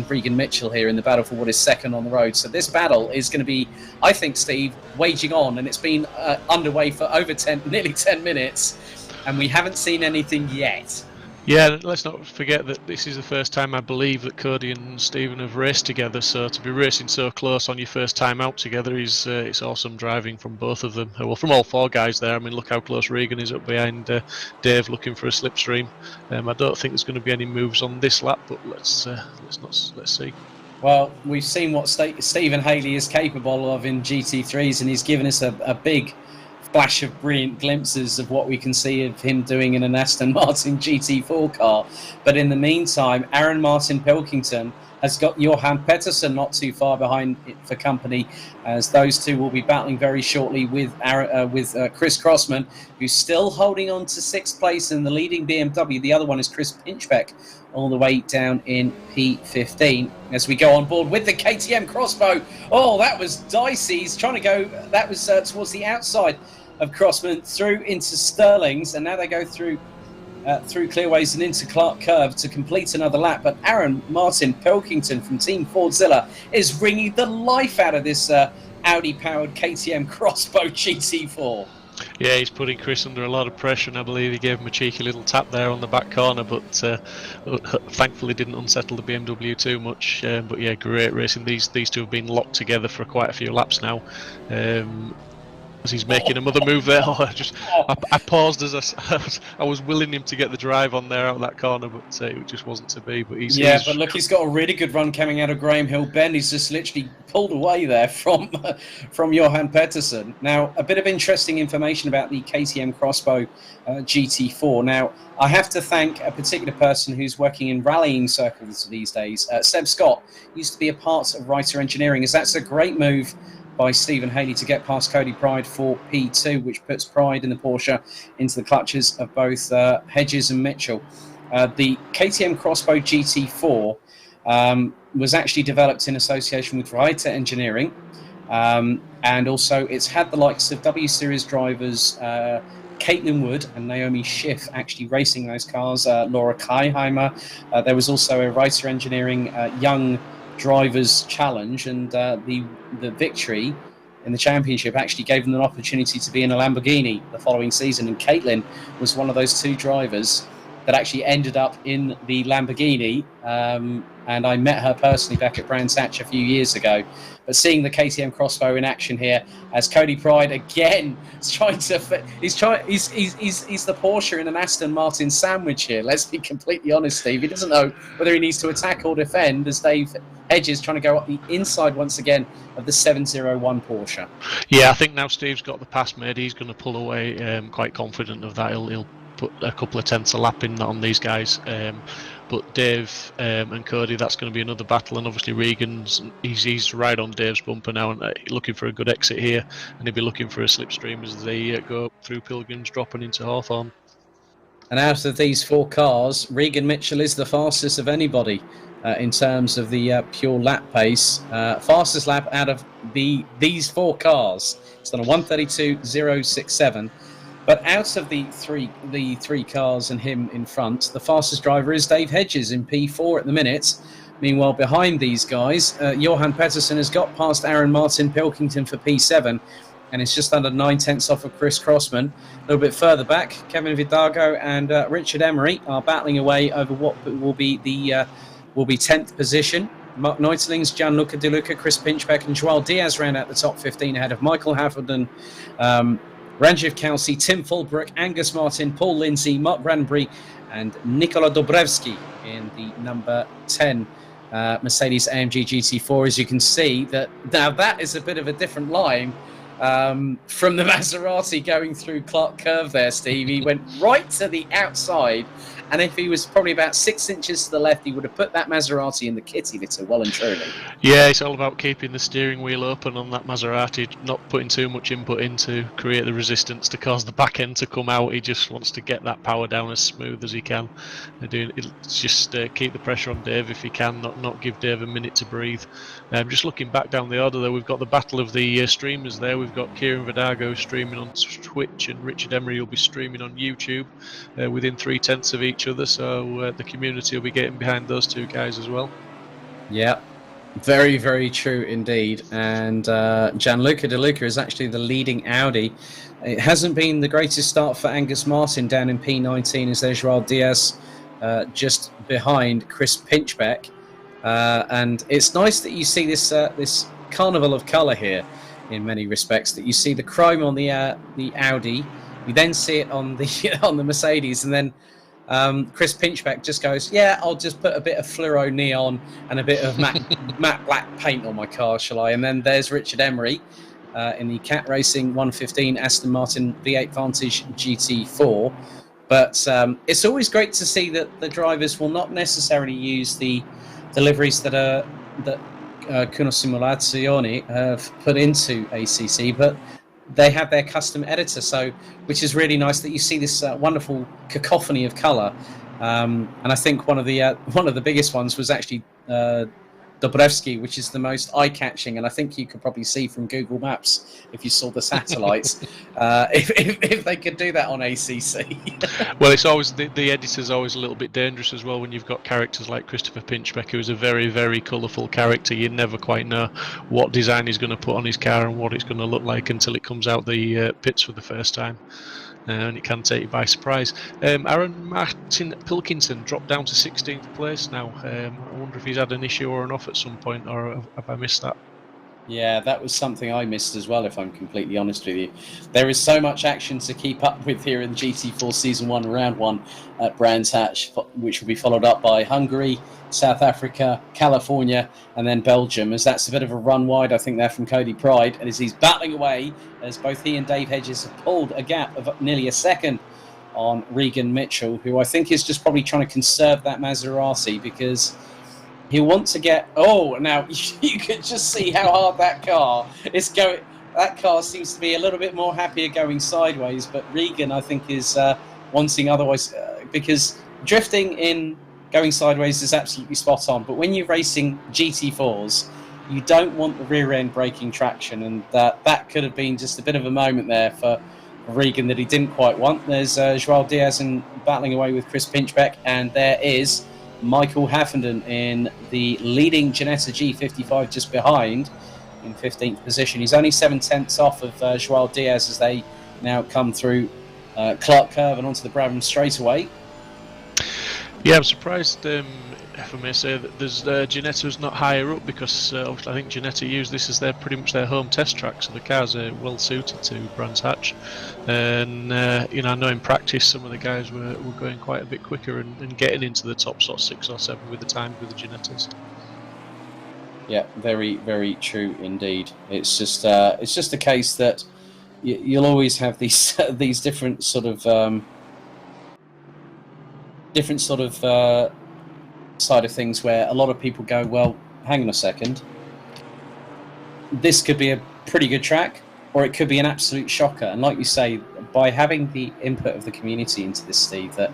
Regan Mitchell here in the battle for what is second on the road. So this battle is going to be, I think, Steve, waging on, and it's been underway for over nearly 10 minutes, and we haven't seen anything yet. Yeah, let's not forget that this is the first time I believe that Cody and Stephen have raced together, so to be racing so close on your first time out together is it's awesome driving from both of them. Well, from all four guys there. I mean, look how close Regan is up behind Dave looking for a slipstream. I don't think there's going to be any moves on this lap, but let's see. Well, we've seen what Stephen Haley is capable of in GT3s, and he's given us a big flash of brilliant glimpses of what we can see of him doing in an Aston Martin GT4 car. But in the meantime, Aaron Martin Pilkington has got Johan Pettersson not too far behind it for company, as those two will be battling very shortly with Chris Crossman, who's still holding on to sixth place in the leading BMW. The other one is Chris Pinchbeck, all the way down in P15. As we go on board with the KTM Crossbow. Oh, that was dicey. He's trying to go, that was towards the outside of Crossman through into Stirling's, and now they go through Clearways and into Clark Curve to complete another lap. But Aaron Martin Pilkington from Team Fordzilla is wringing the life out of this Audi-powered KTM Crossbow GT4. Yeah, he's putting Chris under a lot of pressure, and I believe he gave him a cheeky little tap there on the back corner, but thankfully didn't unsettle the BMW too much. But yeah, great racing. These two have been locked together for quite a few laps now. As he's making another move there, I paused as I was willing him to get the drive on there out of that corner, but it just wasn't to be. But but look, he's got a really good run coming out of Graham Hill Bend. He's just literally pulled away there from Johan Pettersson. Now, a bit of interesting information about the KTM Crossbow GT4. Now, I have to thank a particular person who's working in rallying circles these days. Seb Scott used to be a part of Writer Engineering, as that's a great move by Stephen Haley to get past Cody Pride for P2, which puts Pride in the Porsche into the clutches of both Hedges and Mitchell. The KTM Crossbow GT4 was actually developed in association with Writer Engineering, and also it's had the likes of W Series drivers Caitlin Wood and Naomi Schiff actually racing those cars, Laura Kaiheimer. There was also a Writer Engineering Young Drivers Challenge, and the victory in the championship actually gave them an opportunity to be in a Lamborghini the following season, and Caitlin was one of those two drivers that actually ended up in the Lamborghini, and I met her personally back at Brands Hatch a few years ago. But seeing the KTM Crossbow in action here, as Cody Pride again is trying to, he's the Porsche in an Aston Martin sandwich here. Let's be completely honest, Steve. He doesn't know whether he needs to attack or defend, as Dave Hedges trying to go up the inside once again of the 701 Porsche. Yeah, I think now Steve's got the pass made. He's going to pull away. Quite confident of that. He'll put a couple of tenths a lap in on these guys. But Dave and Cody, that's going to be another battle, and obviously Regan's he's right on Dave's bumper now, and looking for a good exit here, and he'll be looking for a slipstream as they go through Pilgrims, dropping into Hawthorne. And out of these four cars, Regan Mitchell is the fastest of anybody in terms of the pure lap pace. Fastest lap out of these four cars. It's done a 1:32.067. But out of the three cars and him in front, the fastest driver is Dave Hedges in P4 at the minute. Meanwhile, behind these guys, Johan Pettersson has got past Aaron Martin Pilkington for P7, and it's just under 9 tenths off of Chris Crossman. A little bit further back, Kevin Vidago and Richard Emery are battling away over what will be 10th position. Mark Neutlings, Gianluca De Luca, Chris Pinchbeck, and Joel Diaz round out the top 15 ahead of Michael Haverden, Ranjiv Kelsey, Tim Fulbrook, Angus Martin, Paul Lindsay, Mark Ranbury, and Nikola Dobrevsky in the number 10 Mercedes AMG GT4. As you can see, that is a bit of a different line from the Maserati going through Clark Curve there, Steve. He went right to the outside, and if he was probably about 6 inches to the left, he would have put that Maserati in the kitty litter well and truly. Yeah, it's all about keeping the steering wheel open on that Maserati, not putting too much input in to create the resistance to cause the back end to come out. He just wants to get that power down as smooth as he can. Just keep the pressure on Dave if he can, not give Dave a minute to breathe. Just looking back down the order there, we've got the battle of the streamers there. We've got Kieran Vidago streaming on Twitch, and Richard Emery will be streaming on YouTube within 3/10 of each other, so the community will be getting behind those two guys as well. Yeah, very, very true indeed. And Gianluca De Luca is actually the leading Audi. It hasn't been the greatest start for Angus Martin down in P19, as there's Joel Diaz just behind Chris Pinchbeck. And it's nice that you see this carnival of colour here in many respects, that you see the chrome on the Audi, you then see it on the on the Mercedes, and then Chris Pinchbeck just goes, yeah, I'll just put a bit of fluoro neon and a bit of matte black paint on my car, shall I? And then there's Richard Emery in the Cat Racing 115 Aston Martin V8 Vantage GT4. But it's always great to see that the drivers will not necessarily use the liveries that Kuno Simulazioni have put into ACC, but they have their custom editor, so which is really nice that you see this wonderful cacophony of colour. And I think one of the biggest ones was actually Dobrevsky, which is the most eye-catching, and I think you could probably see from Google Maps if you saw the satellites if they could do that on ACC. Well, it's always the editor's always a little bit dangerous as well when you've got characters like Christopher Pinchbeck, who is a very, very colourful character. You never quite know what design he's going to put on his car and what it's going to look like until it comes out the pits for the first time. And it can take you by surprise. Aaron Martin Pilkinson dropped down to 16th place now. I wonder if he's had an issue or an off at some point, or have I missed that? Yeah, that was something I missed as well, if I'm completely honest with you. There is so much action to keep up with here in GT4 Season 1, Round 1 at Brands Hatch, which will be followed up by Hungary, South Africa, California, and then Belgium, as that's a bit of a run wide, I think, there from Cody Pride, and as he's battling away, as both he and Dave Hedges have pulled a gap of nearly a second on Regan Mitchell, who I think is just probably trying to conserve that Maserati, because he'll want to get... Oh, now you can just see how hard that car is going. That car seems to be a little bit more happier going sideways, but Regan, I think, is wanting otherwise, because drifting in going sideways is absolutely spot on, but when you're racing GT4s, you don't want the rear end braking traction, and that could have been just a bit of a moment there for Regan that he didn't quite want. There's Joel Diaz battling away with Chris Pinchbeck, and there is Michael Haffenden in the leading Ginetta G55 just behind in 15th position. He's only 7/10 off of Joel Diaz as they now come through Clark Curve and onto the Brabham straightaway. Yeah, I'm surprised, if I may say, that there's Ginetta's not higher up, because obviously I think Ginetta use this as pretty much their home test track, so the cars are well suited to Brands Hatch. And I know in practice some of the guys were going quite a bit quicker and getting into the top sort of 6 or 7 with the time with the Ginettas. Yeah, very, very true indeed. It's just a case that you'll always have these these different sort of side of things where a lot of people go, well, hang on a second, this could be a pretty good track, or it could be an absolute shocker. And like you say, by having the input of the community into this, Steve, that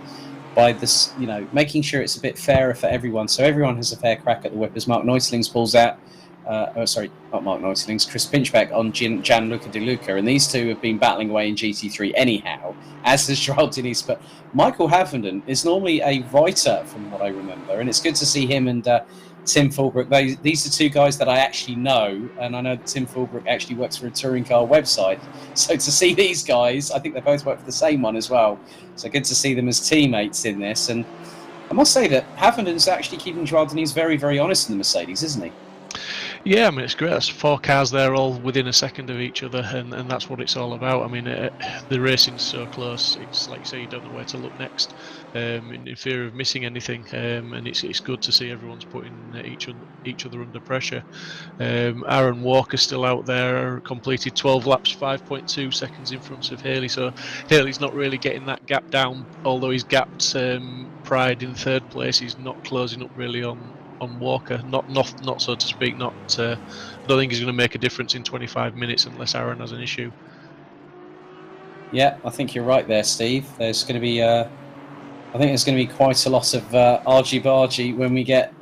by this, making sure it's a bit fairer for everyone, so everyone has a fair crack at the whip, as Mark Neutlings pulls out, not Mark Neutlings, Chris Pinchbeck on Gianluca De Luca, and these two have been battling away in GT3 anyhow, as has Joel Diniz, but Michael Haverden is normally a writer, from what I remember, and it's good to see him and Tim Fulbrook. These are two guys that I actually know, and I know that Tim Fulbrook actually works for a touring car website, so to see these guys, I think they both work for the same one as well, so good to see them as teammates in this. And I must say that Havenden's actually keeping Gerard Denis very, very honest in the Mercedes, isn't he? Yeah, I mean, it's great. There's 4 cars there, all within a second of each other, and that's what it's all about. I mean, the racing's so close. It's like you say, you don't know where to look next, in fear of missing anything. And it's good to see everyone's putting each other under pressure. Aaron Walker still out there, completed 12 laps, 5.2 seconds in front of Haley. So Haley's not really getting that gap down, although he's gapped Pride in 3rd place. He's not closing up really on Walker, not so to speak. I don't think he's going to make a difference in 25 minutes unless Aaron has an issue. Yeah, I think you're right there, Steve. There's going to be, I think there's going to be quite a lot of argy-bargy when we get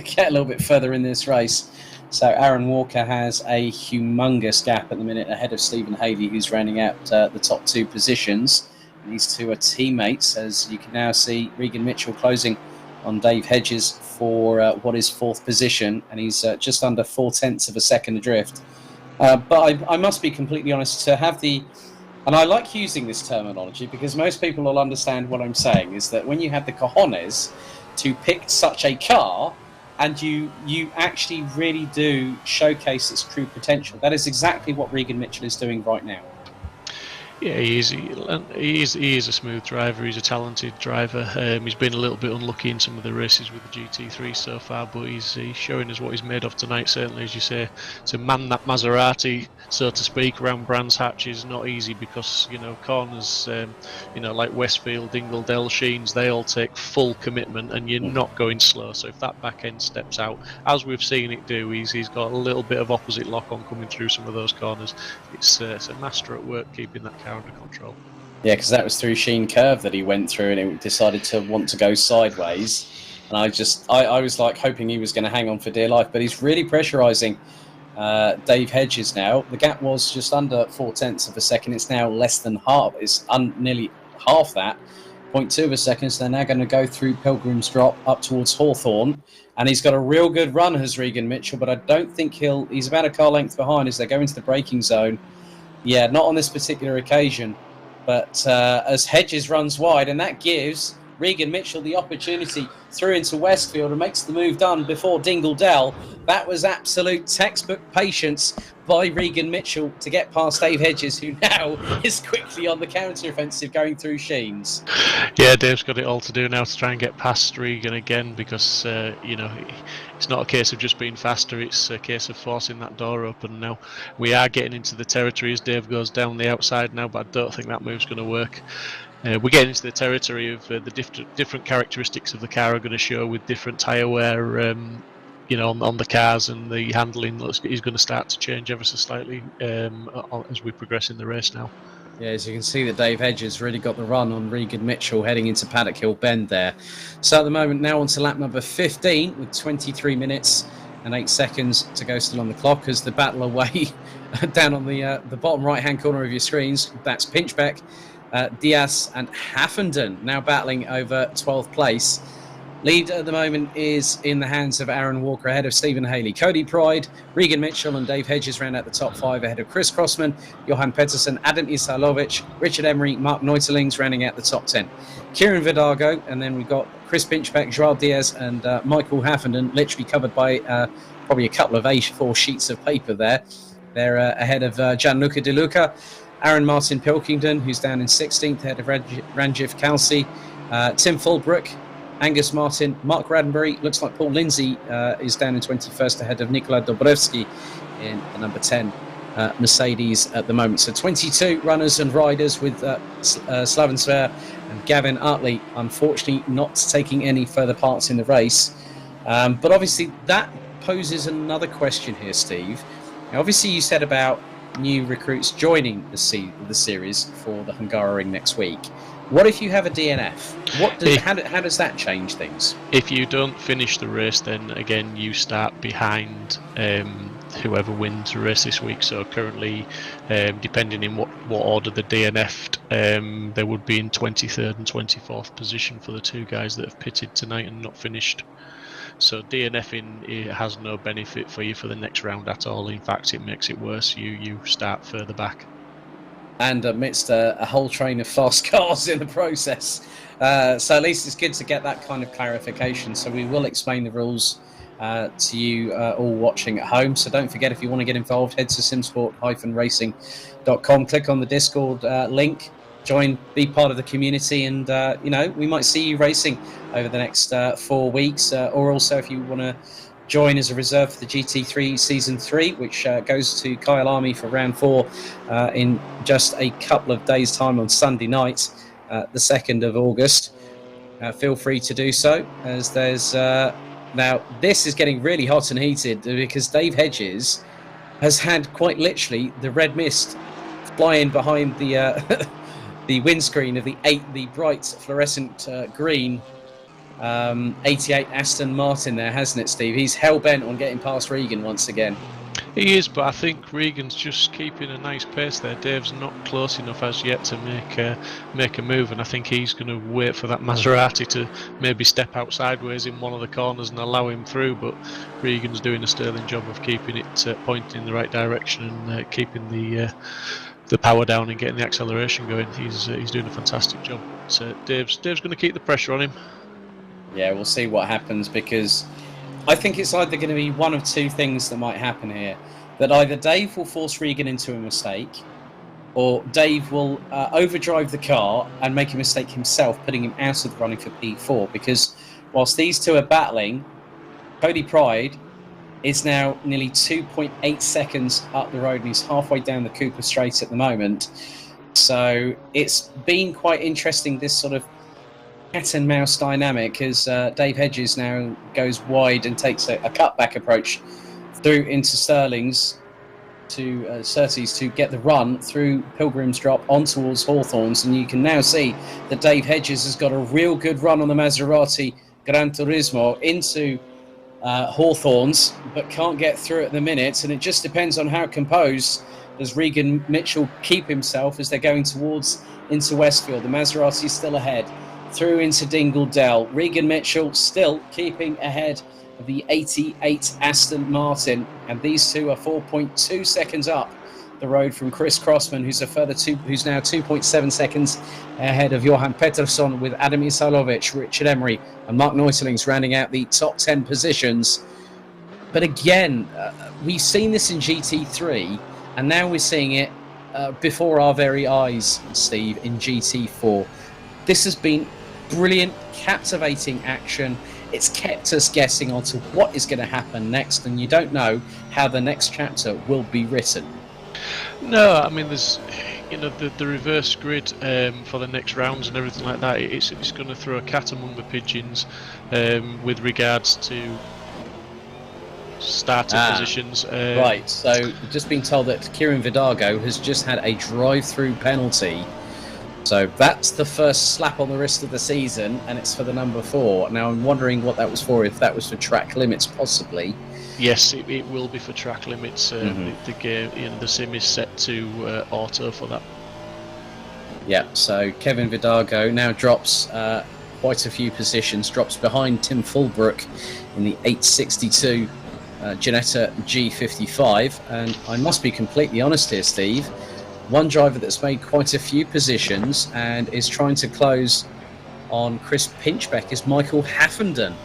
get a little bit further in this race. So Aaron Walker has a humongous gap at the minute ahead of Stephen Haley, who's rounding out the top 2 positions. And these two are teammates, as you can now see. Regan Mitchell closing on Dave Hedges for what is 4th position, and he's just under 0.4 of a second adrift. But I must be completely honest, to have the, and I like using this terminology because most people will understand what I'm saying, is that when you have the cojones to pick such a car and you actually really do showcase its true potential, that is exactly what Regan Mitchell is doing right now. Yeah, he is a smooth driver. He's a talented driver. He's been a little bit unlucky in some of the races with the GT3 so far, but he's showing us what he's made of tonight. Certainly, as you say, to man that Maserati, so to speak, around Brands Hatch is not easy because corners, like Westfield, Dingledell, Sheens, they all take full commitment, and you're not going slow. So if that back end steps out, as we've seen it do, he's got a little bit of opposite lock on coming through some of those corners. It's a master at work keeping that car under control. Yeah, because that was through Sheen Curve that he went through, and he decided to want to go sideways. And I was like hoping he was going to hang on for dear life, but he's really pressurising Dave Hedges now. The gap was just under 0.4 of a second. It's now less than half. It's nearly half that, 0.2 of a second. So they're now going to go through Pilgrim's Drop up towards Hawthorne. And he's got a real good run, has Regan Mitchell, but I don't think he's about a car length behind as they go into the braking zone. Yeah, not on this particular occasion, but as Hedges runs wide, and that gives Regan Mitchell the opportunity through into Westfield and makes the move done before Dingledell. That was absolute textbook patience by Regan Mitchell to get past Dave Hedges, who now is quickly on the counter-offensive going through Sheens. Yeah, Dave's got it all to do now to try and get past Regan again because, it's not a case of just being faster, it's a case of forcing that door open now. We are getting into the territory as Dave goes down the outside now, but I don't think that move's going to work. We're getting into the territory of the different characteristics of the car are going to show with different tyre wear, on the cars, and the handling is going to start to change ever so slightly as we progress in the race now. Yeah, as you can see that Dave Hedges really got the run on Regan Mitchell heading into Paddock Hill Bend there. So at the moment now on to lap number 15 with 23 minutes and 8 seconds to go still on the clock as the battle away down on the bottom right-hand corner of your screens. That's Pinchbeck, Diaz and Haffenden now battling over 12th place. Lead at the moment is in the hands of Aaron Walker ahead of Stephen Haley. Cody Pride, Regan Mitchell and Dave Hedges round out the top 5 ahead of Chris Crossman, Johan Pettersson, Adam Isalovic, Richard Emery, Mark Neutelings rounding out the top 10. Kieran Vidago, and then we've got Chris Pinchbeck, Gerard Diaz and Michael Haffenden, literally covered by probably a couple of A4 sheets of paper there. They're ahead of Gianluca De Luca, Aaron Martin Pilkington, who's down in 16th ahead of Ranjith Kelsey, Tim Fulbrook, Angus Martin, Mark Raddenberry. Looks like Paul Lindsay is down in 21st ahead of Nikola Dobrevsky in the number 10 Mercedes at the moment. So 22 runners and riders with Slaven Sver and Gavin Utley, unfortunately not taking any further parts in the race. But obviously that poses another question here, Steve. Now, obviously you said about new recruits joining the series for the Hungaroring next week. What if you have a DNF? How does that change things? If you don't finish the race, then again you start behind whoever wins the race this week. So currently, depending in what order the DNF'd, they would be in 23rd and 24th position for the two guys that have pitted tonight and not finished. So DNFing, it has no benefit for you for the next round at all. In fact, it makes it worse. You start further back. and amidst a whole train of fast cars in the process. So at least it's good to get that kind of clarification. So we will explain the rules to you all watching at home. So don't forget, if you want to get involved, head to simsport-racing.com, click on the Discord link, join, be part of the community, and we might see you racing over the next 4 weeks. Or also, if you want to join as a reserve for the GT3 Season 3, which goes to Kyle Army for round 4 in just a couple of days' time on Sunday night, the 2nd of August. Feel free to do so, as there's... now, this is getting really hot and heated because Dave Hedges has had, quite literally, the red mist flying behind the the windscreen of the bright fluorescent green 88 Aston Martin there, hasn't it, Steve? He's hell-bent on getting past Regan once again. He is, but I think Regan's just keeping a nice pace there. Dave's not close enough as yet to make a move, and I think he's going to wait for that Maserati to maybe step out sideways in one of the corners and allow him through. But Regan's doing a sterling job of keeping it pointing in the right direction and keeping the power down and getting the acceleration going. He's doing a fantastic job. So Dave's going to keep the pressure on him. Yeah, we'll see what happens, because I think it's either going to be one of two things that might happen here. That either Dave will force Regan into a mistake, or Dave will overdrive the car and make a mistake himself, putting him out of the running for P4. Because whilst these two are battling, Cody Pride is now nearly 2.8 seconds up the road, and he's halfway down the Cooper Straight at the moment. So it's been quite interesting, this sort of cat and mouse dynamic, as Dave Hedges now goes wide and takes a cutback approach through into Surtees to get the run through Pilgrim's Drop on towards Hawthorns. And you can now see that Dave Hedges has got a real good run on the Maserati Gran Turismo into Hawthorns, but can't get through at the minute. And it just depends on how composed does Regan Mitchell keep himself as they're going towards into Westfield. The Maserati is still ahead through into Dingle Dell. Regan Mitchell still keeping ahead of the 88 Aston Martin, and these two are 4.2 seconds up the road from Chris Crossman, who's now 2.7 seconds ahead of Johan Pettersson, with Adam Isalovic, Richard Emery and Mark Neuselings rounding out the top 10 positions. But again, we've seen this in GT3, and now we're seeing it before our very eyes, Steve, in GT4. This has been brilliant, captivating action. It's kept us guessing onto what is going to happen next, and you don't know how the next chapter will be written. No, I mean, there's the reverse grid for the next rounds and everything like that. It's going to throw a cat among the pigeons with regards to starting positions. Right, so just been told that Kieran Vidago has just had a drive-through penalty. So that's the first slap on the wrist of the season, and it's for the number 4. Now I'm wondering what that was for, if that was for track limits, possibly. Yes, it will be for track limits. The game, the sim is set to auto for that. Yeah, so Kevin Vidago now drops quite a few positions, drops behind Tim Fulbrook in the 862 Ginetta G55. And I must be completely honest here, Steve. One driver that's made quite a few positions and is trying to close on Chris Pinchbeck is Michael Haffenden.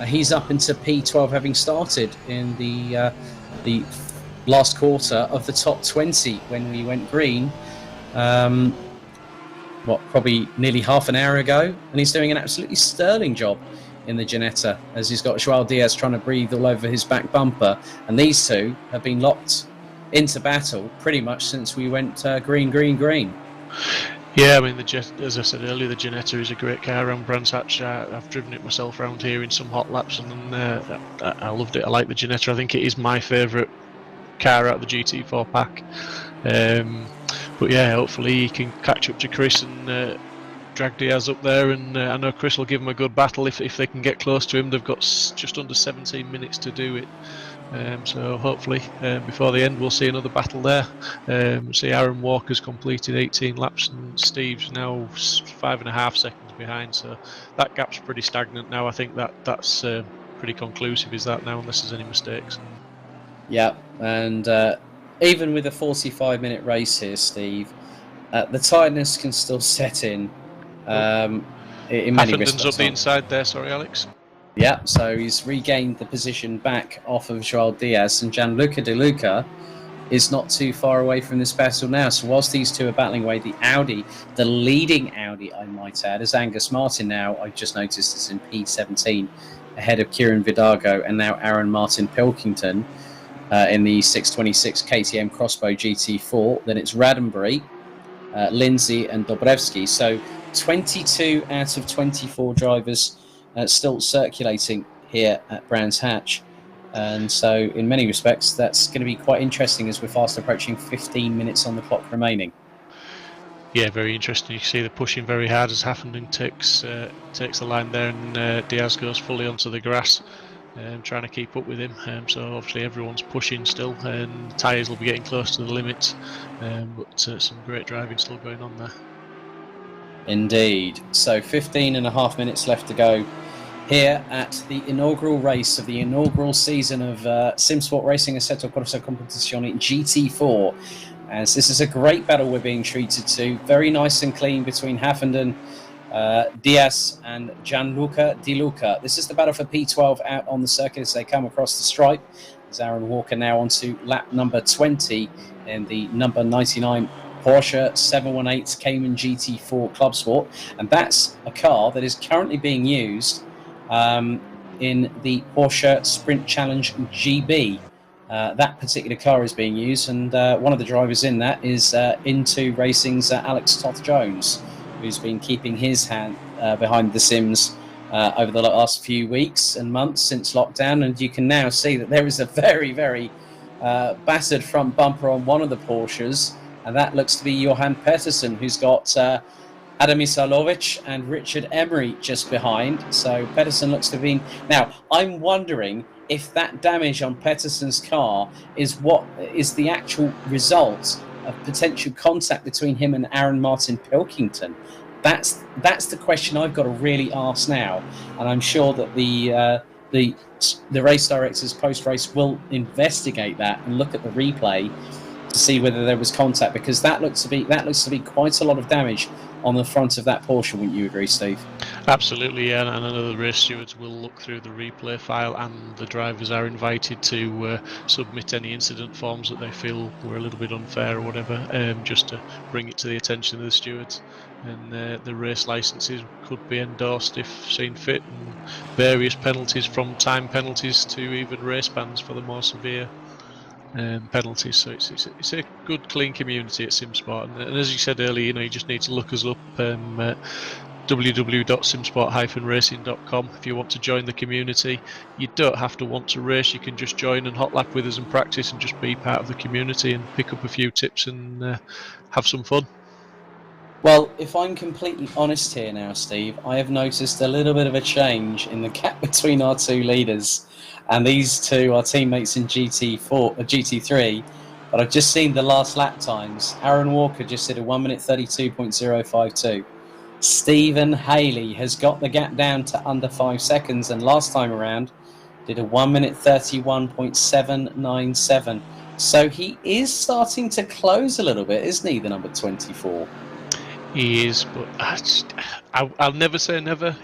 He's up into P12, having started in the last quarter of the top 20 when we went green. Probably nearly half an hour ago, and he's doing an absolutely sterling job in the Ginetta, as he's got Joao Diaz trying to breathe all over his back bumper, and these two have been locked into battle pretty much since we went green. Yeah, I mean, as I said earlier, the Ginetta is a great car around Brands Hatch. I've driven it myself around here in some hot laps, and I loved it. I like the Ginetta. I think it is my favourite car out of the GT4 pack. But yeah, hopefully he can catch up to Chris and drag Diaz up there, and I know Chris will give him a good battle if they can get close to him. They've got just under 17 minutes to do it. So hopefully before the end we'll see another battle there. See, Aaron Walker's completed 18 laps and Steve's now 5.5 seconds behind, so that gap's pretty stagnant now. I think that's pretty conclusive, is that now, unless there's any mistakes. Yeah, and even with a 45-minute race here, Steve, the tiredness can still set in many Haffenden's respects. up the inside there, sorry Alex. Yeah, so he's regained the position back off of Joao Diaz, and Gianluca De Luca is not too far away from this battle now. So whilst these two are battling away, the Audi, the leading Audi, I might add, is Angus Martin now. I've just noticed it's in P17, ahead of Kieran Vidago and now Aaron Martin Pilkington in the 626 KTM Crossbow GT4. Then it's Raddenbury, Lindsay and Dobrevsky. So 22 out of 24 drivers still circulating here at Brands Hatch. And so in many respects, that's going to be quite interesting as we're fast approaching 15 minutes on the clock remaining. Yeah, very interesting. You see they're pushing very hard as Haffenden takes the line there, and Diaz goes fully onto the grass, trying to keep up with him. So obviously everyone's pushing still, and tyres will be getting close to the limit, but some great driving still going on there. Indeed. So 15 and a half minutes left to go here at the inaugural race of the inaugural season of Simsport Racing Assetto Corsa Competizione GT4. As this is a great battle we're being treated to. Very nice and clean between Haffenden, Diaz and Gianluca De Luca. This is the battle for P12 out on the circuit as they come across the stripe. There's Aaron Walker now onto lap number 20 in the number 99 Porsche 718 Cayman GT4 Club Sport. And that's a car that is currently being used in the Porsche Sprint Challenge GB. That particular car is being used, and one of the drivers in that is Into Racing's Alex Toth-Jones, who's been keeping his hand behind the Sims over the last few weeks and months since lockdown. And you can now see that there is a very, very battered front bumper on one of the Porsches, and that looks to be Johan Pettersson, who's got Adam Isalovic and Richard Emery just behind. So Pettersson looks to have been... Now, I'm wondering if that damage on Pettersson's car is what is the actual result of potential contact between him and Aaron Martin Pilkington. That's the question I've got to really ask now, and I'm sure that the race directors post-race will investigate that and look at the replay to see whether there was contact, because that looks to be quite a lot of damage on the front of that Porsche. Wouldn't you agree, Steve? Absolutely, yeah. And I know the race stewards will look through the replay file, and the drivers are invited to submit any incident forms that they feel were a little bit unfair or whatever, just to bring it to the attention of the stewards. And the race licences could be endorsed if seen fit, and various penalties, from time penalties to even race bans for the more severe penalties. So it's a good, clean community at Simsport, and as you said earlier, you just need to look us up at www.simsport-racing.com if you want to join the community. You don't have to want to race, you can just join and hot lap with us and practice and just be part of the community and pick up a few tips and have some fun. Well, if I'm completely honest here now, Steve, I have noticed a little bit of a change in the gap between our two leaders. And these two are teammates in GT3, but I've just seen the last lap times. Aaron Walker just did a 1 minute 32.052. Stephen Haley has got the gap down to under 5 seconds, and last time around did a 1 minute 31.797. So he is starting to close a little bit, isn't he, the number 24? He is, but I'll never say never.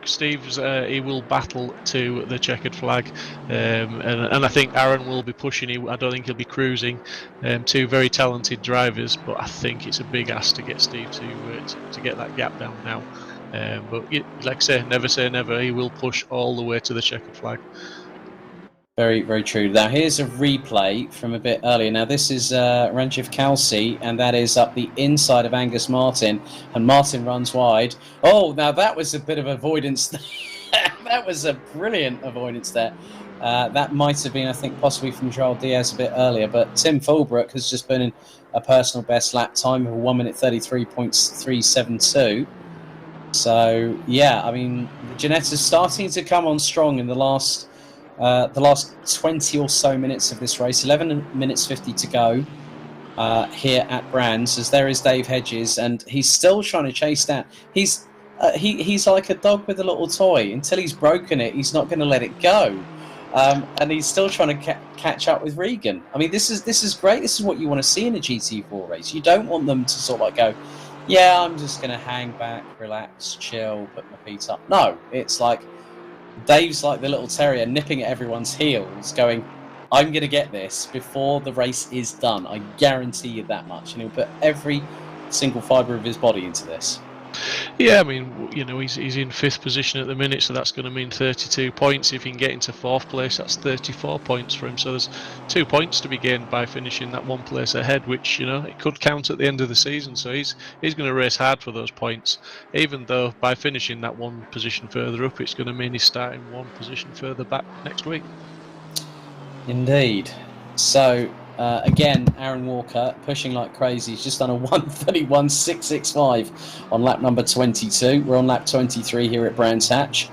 Steve's he will battle to the checkered flag, and I think Aaron will be pushing. I don't think he'll be cruising. Two very talented drivers, but I think it's a big ask to get Steve to get that gap down now. But like I say never. He will push all the way to the checkered flag. Very, very true. Now, here's a replay from a bit earlier. Now, this is Ranjiv Kalsi, and that is up the inside of Angus Martin, and Martin runs wide. Oh, now that was a bit of avoidance. That was a brilliant avoidance there. That might have been, I think, possibly from Joel Diaz a bit earlier, but Tim Fulbrook has just been in a personal best lap time of 1 minute 33.372. So, yeah, I mean, the Giannetta's starting to come on strong in the last 20 or so minutes of this race. 11 minutes 50 to go here at Brands, as there is Dave Hedges, and he's still trying to chase down. He's like a dog with a little toy. Until he's broken it, he's not going to let it go. And he's still trying to catch up with Regan. I mean, this is great. This is what you want to see in a GT4 race. You don't want them to sort of like go, yeah, I'm just going to hang back, relax, chill, put my feet up. No, it's like Dave's like the little terrier nipping at everyone's heels, going, I'm going to get this before the race is done. I guarantee you that much. And he'll put every single fibre of his body into this. Yeah, I mean, you know, he's in 5th position at the minute, so that's going to mean 32 points. If he can get into 4th place, that's 34 points for him. So there's 2 points to be gained by finishing that 1 place ahead, which, you know, it could count at the end of the season. So he's going to race hard for those points, even though by finishing that 1 position further up, it's going to mean he's starting 1 position further back next week. Indeed. So again, Aaron Walker pushing like crazy. He's just done a 1:31.665 on lap number 22. We're on lap 23 here at Brands Hatch.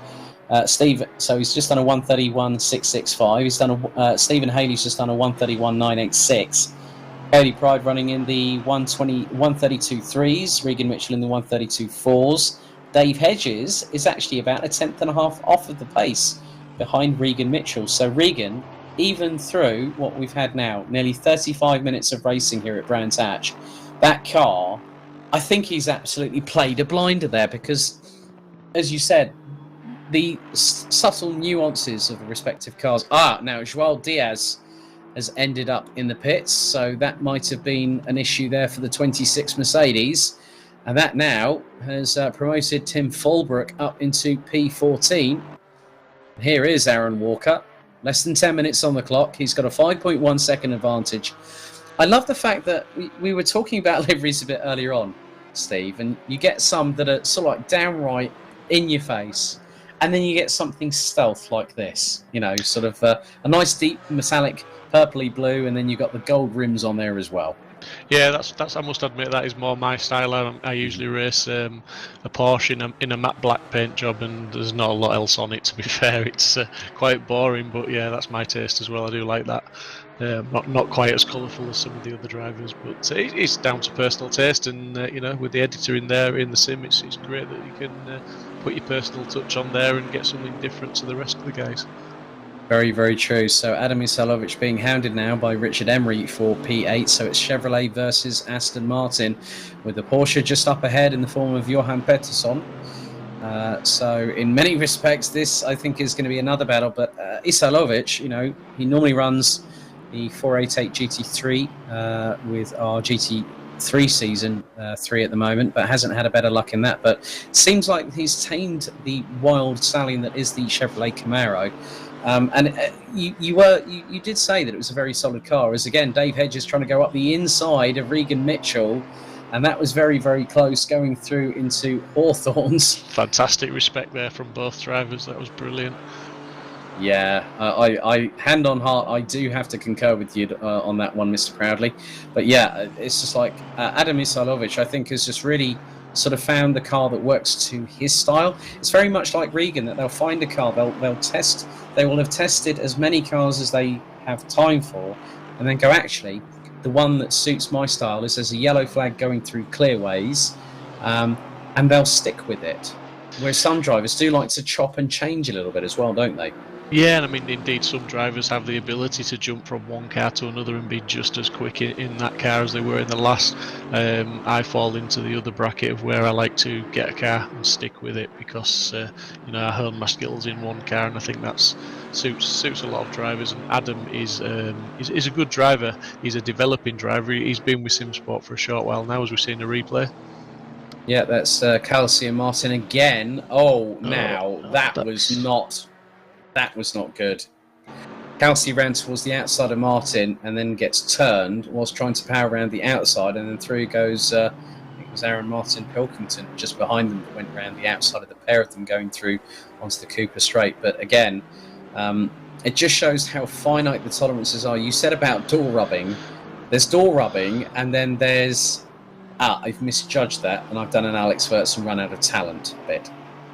Steve, so he's just done a 1:31.665. He's done Stephen Haley's just done a 1:31.986. Cody Pride running in the 1:32.3s. Regan Mitchell in the 1:32.4s. Dave Hedges is actually about a 10th and a half off of the pace behind Regan Mitchell. So Regan, even through what we've had now, nearly 35 minutes of racing here at Brands Hatch, that car, I think he's absolutely played a blinder there because, as you said, the subtle nuances of the respective cars. Now Joao Diaz has ended up in the pits, so that might have been an issue there for the 26 Mercedes, and that now has promoted Tim Fulbrook up into P14. Here is Aaron Walker. Less than 10 minutes on the clock. He's got a 5.1 second advantage. I love the fact that we were talking about liveries a bit earlier on, Steve, and you get some that are sort of like downright in your face, and then you get something stealth like this, you know, sort of a nice deep metallic purpley blue, and then you've got the gold rims on there as well. Yeah, that's. I must admit that is more my style. I usually race a Porsche in a matte black paint job, and there's not a lot else on it. To be fair, it's quite boring. But yeah, that's my taste as well. I do like that. Not quite as colourful as some of the other drivers, but it's down to personal taste. And you know, with the editor in there in the sim, it's great that you can put your personal touch on there and get something different to the rest of the guys. Very, very true. So Adam Isalovic being hounded now by Richard Emery for P8. So it's Chevrolet versus Aston Martin, with the Porsche just up ahead in the form of Johan Pettersson. So in many respects, this I think is going to be another battle. But Isalovic, you know, he normally runs the 488 GT3 with our GT3 season 3 at the moment, but hasn't had a better luck in that. But it seems like he's tamed the wild stallion that is the Chevrolet Camaro. You did say that it was a very solid car, as again Dave Hedges trying to go up the inside of Regan Mitchell, and that was very, very close going through into Hawthorns. Fantastic respect there from both drivers. That was brilliant. Yeah, I hand on heart, I do have to concur with you on that one, Mr. Proudly. But yeah, it's just like Adam Isalovic, I think, has just really sort of found the car that works to his style. It's very much like Regan, that they'll find a car, they'll test, they will have tested as many cars as they have time for, and then go, actually, the one that suits my style is there's a yellow flag going through clearways, and they'll stick with it. Whereas some drivers do like to chop and change a little bit as well, don't they? Yeah, and I mean, indeed, some drivers have the ability to jump from one car to another and be just as quick in that car as they were in the last. I fall into the other bracket of where I like to get a car and stick with it because, you know, I hone my skills in one car, and I think that suits a lot of drivers. And Adam is a good driver. He's a developing driver. He's been with Simsport for a short while now, as we've seen a replay. Yeah, that's Kelsey and Martin again. That was not good. Kelsey ran towards the outside of Martin and then gets turned whilst trying to power around the outside, and then through goes, I think it was Aaron Martin Pilkington just behind them that went around the outside of the pair of them going through onto the Cooper Straight. But again, it just shows how finite the tolerances are. You said about door rubbing. There's door rubbing, and then there's, I've misjudged that, and I've done an Alex Verts and run out of talent bit.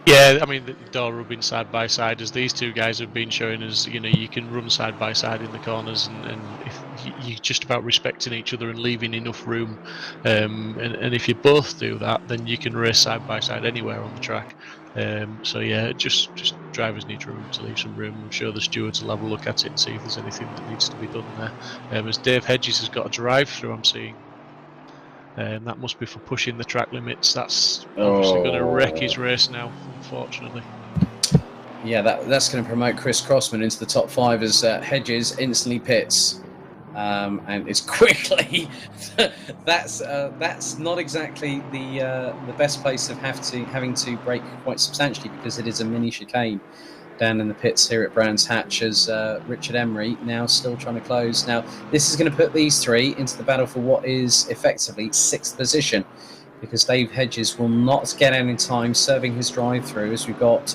Yeah, I mean, they're all rubbing side by side, as these two guys have been showing us. You know, you can run side by side in the corners, and if you're just about respecting each other and leaving enough room. And if you both do that, then you can race side by side anywhere on the track. So yeah, just drivers need to remember to leave some room. I'm sure the stewards will have a look at it and see if there's anything that needs to be done there. As Dave Hedges has got a drive through, I'm seeing. That must be for pushing the track limits. That's obviously going to wreck his race now, unfortunately. Yeah, that's going to promote Chris Crossman into the top 5 as Hedges instantly pits. And it's quickly. That's not exactly the best place of having to brake quite substantially, because it is a mini chicane down in the pits here at Brands Hatch, as Richard Emery now still trying to close. Now, this is going to put these three into the battle for what is effectively 6th position, because Dave Hedges will not get out in time serving his drive-through, as we've got,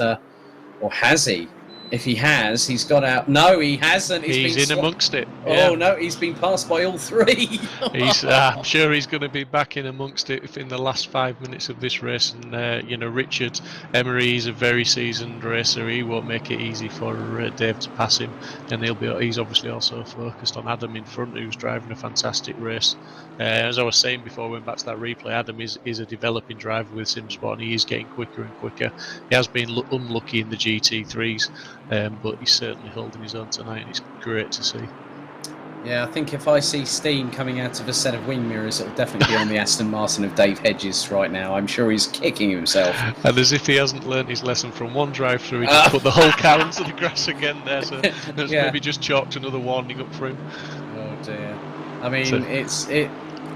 or has he? If he has, he's got out. No, he hasn't. He's in amongst it. Yeah. Oh no, he's been passed by all three. I'm sure he's going to be back in amongst it in the last 5 minutes of this race. And you know, Richard Emery is a very seasoned racer. He won't make it easy for Dave to pass him, and he's obviously also focused on Adam in front, who's driving a fantastic race. As I was saying before, when back to that replay, Adam is a developing driver with Simsport, and he is getting quicker and quicker. He has been unlucky in the GT3s. But he's certainly holding his own tonight, and it's great to see. Yeah, I think if I see steam coming out of a set of wing mirrors, it'll definitely be on the Aston Martin of Dave Hedges right now. I'm sure he's kicking himself. And as if he hasn't learned his lesson from one drive-through, he just put the whole car into the grass again there, so there's maybe just chalked another warning up for him. Oh dear. I mean,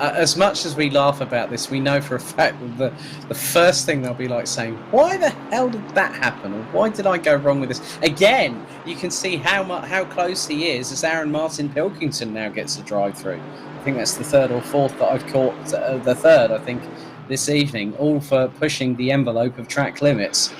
as much as we laugh about this, we know for a fact that the first thing they'll be like saying, why the hell did that happen? Or why did I go wrong with this? Again, you can see how close he is as Aaron Martin Pilkington now gets a drive-through. I think that's the 3rd or 4th that I've caught, the 3rd, I think, this evening, all for pushing the envelope of track limits.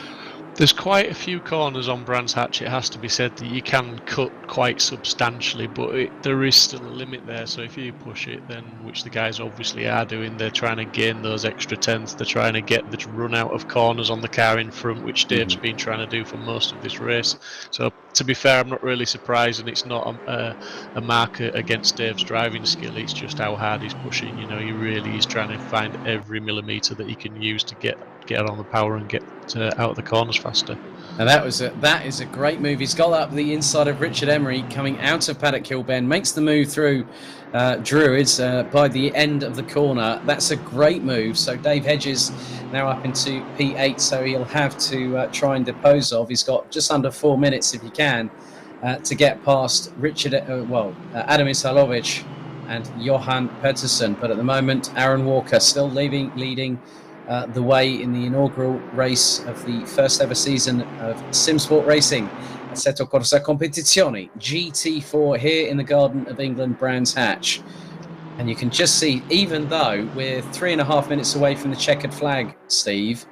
There's quite a few corners on Brands Hatch, it has to be said, that you can cut quite substantially, but there is still a limit there. So if you push it, then, which the guys obviously are doing, they're trying to gain those extra tenths. They're trying to get the run out of corners on the car in front, which Dave's been trying to do for most of this race. So to be fair, I'm not really surprised, and it's not a marker against Dave's driving skill. It's just how hard he's pushing. You know, he really is trying to find every millimetre that he can use to get on the power and get out of the corners faster. And that is a great move. He's got up the inside of Richard Emery coming out of Paddock Hill Bend, makes the move through Druids by the end of the corner. That's a great move. So Dave Hedges now up into P8, so he'll have to try and depose of. He's got just under 4 minutes, if he can, to get past Adam Isalovic and Johan Pettersson. But at the moment, Aaron Walker still leading the way in the inaugural race of the first ever season of Simsport Racing, Assetto Corsa Competizione, GT4, here in the Garden of England, Brands Hatch. And you can just see, even though we're 3.5 minutes away from the checkered flag, Steve,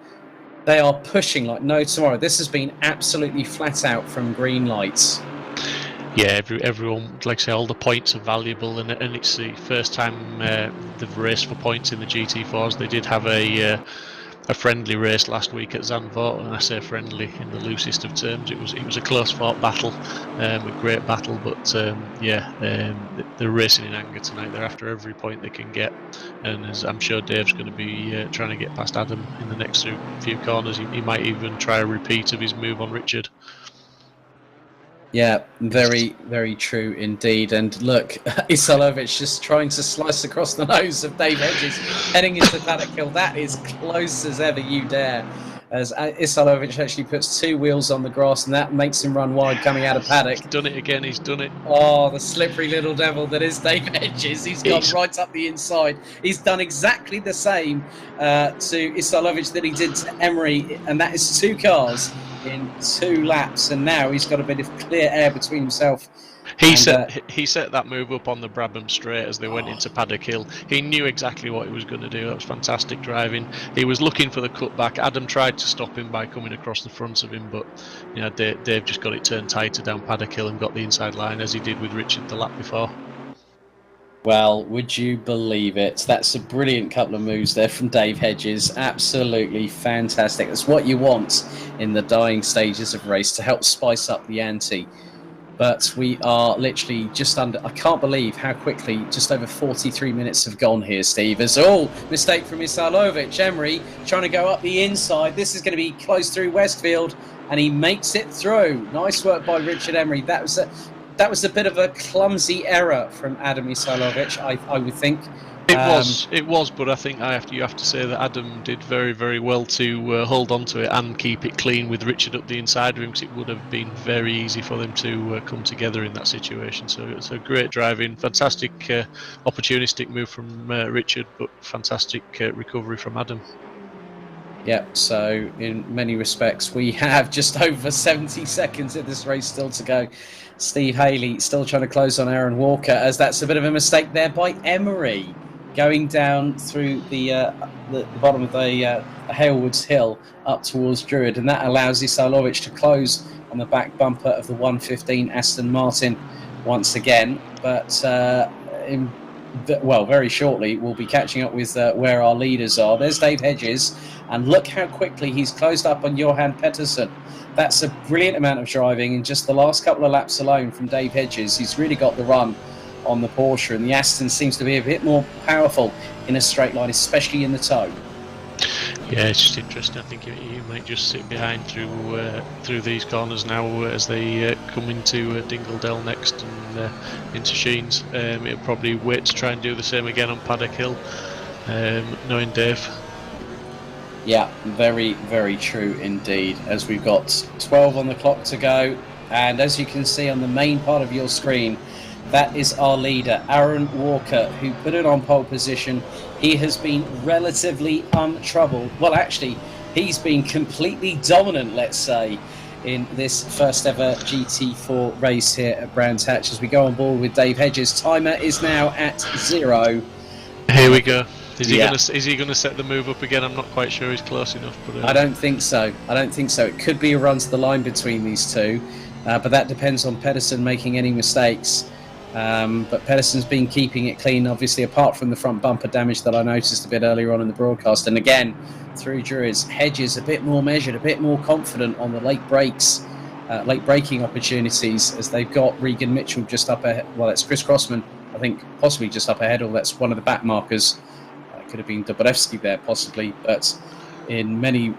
they are pushing like no tomorrow. This has been absolutely flat out from green lights. Yeah, everyone, like I say, all the points are valuable, and it's the first time they've raced for points in the GT4s. They did have a friendly race last week at Zandvoort, and I say friendly in the loosest of terms. It was a close fought battle, a great battle, but they're racing in anger tonight. They're after every point they can get, and as I'm sure Dave's going to be trying to get past Adam in the next few corners. He might even try a repeat of his move on Richard. Yeah, very, very true indeed. And look, Isalovic just trying to slice across the nose of Dave Hedges, heading into Paddock Hill. That is close as ever you dare. As Isalovic actually puts 2 wheels on the grass, and that makes him run wide coming out of Paddock. He's done it again, he's done it. Oh, the slippery little devil that is Dave Hedges. He's gone right up the inside. He's done exactly the same to Isalovic that he did to Emery, and that is 2 cars in 2 laps, and now he's got a bit of clear air between himself. He set that move up on the Brabham Straight as they went into Paddock Hill. He knew exactly what he was going to do. That was fantastic driving. He was looking for the cutback. Adam tried to stop him by coming across the front of him, but you know, Dave just got it turned tighter down Paddock Hill and got the inside line, as he did with Richard the lap before. Well, would you believe it? That's a brilliant couple of moves there from Dave Hedges. Absolutely fantastic. That's what you want in the dying stages of race, to help spice up the ante. But we are literally just under... I can't believe how quickly just over 43 minutes have gone here, Steve. As mistake from Misalovic. Emery trying to go up the inside. This is going to be close through Westfield, and he makes it through. Nice work by Richard Emery. That was a bit of a clumsy error from Adam Misalovic, I would think. It was, but I think you have to say that Adam did very, very well to hold on to it and keep it clean with Richard up the inside of him, because it would have been very easy for them to come together in that situation. So it's a great driving, fantastic opportunistic move from Richard, but fantastic recovery from Adam. Yeah, so in many respects, we have just over 70 seconds of this race still to go. Steve Haley still trying to close on Aaron Walker, as that's a bit of a mistake there by Emery, going down through the bottom of the Halewoods Hill up towards Druid, and that allows Isalovic to close on the back bumper of the 115 Aston Martin once again. But very shortly we'll be catching up with where our leaders are. There's Dave Hedges, and look how quickly he's closed up on Johan Pettersson. That's a brilliant amount of driving in just the last couple of laps alone from Dave Hedges. He's really got the run on the Porsche, and the Aston seems to be a bit more powerful in a straight line, especially in the toe. Yeah, it's just interesting. I think he might just sit behind through these corners now as they come into Dingledale next and into Sheens. He'll probably wait to try and do the same again on Paddock Hill, knowing Dave. Yeah, very, very true indeed, as we've got 12 on the clock to go. And as you can see on the main part of your screen, that is our leader, Aaron Walker, who put it on pole position. He has been relatively untroubled. Well, actually, he's been completely dominant, let's say, in this first ever GT4 race here at Brands Hatch. As we go on board with Dave Hedges, timer is now at 0. Here we go. Is he going to set the move up again? I'm not quite sure he's close enough. But I don't think so. It could be a run to the line between these two, but that depends on Pedersen making any mistakes. But Pedersen's been keeping it clean, obviously, apart from the front bumper damage that I noticed a bit earlier on in the broadcast. And again, through Druids, Hedges a bit more measured, a bit more confident on the late braking opportunities, as they've got Regan Mitchell just up ahead. Well, it's Chris Crossman, I think, possibly just up ahead, or that's one of the back markers. Could have been Dobrevsky there, possibly, but in many...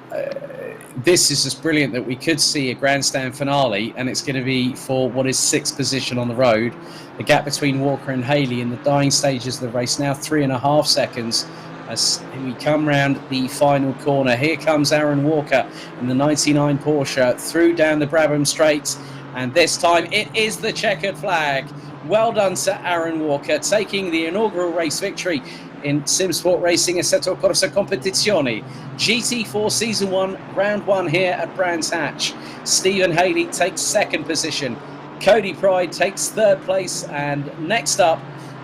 this is just brilliant that we could see a grandstand finale, and it's going to be for what is 6th position on the road. The gap between Walker and Haley in the dying stages of the race now 3.5 seconds as we come round the final corner. Here comes Aaron Walker in the 99 Porsche through down the Brabham Straight, and this time it is the checkered flag. Well done to Aaron Walker, taking the inaugural race victory in Simsport Racing Assetto Corsa Competizione. GT4 Season 1, Round 1 here at Brands Hatch. Stephen Haley takes 2nd position. Cody Pride takes 3rd place. And next up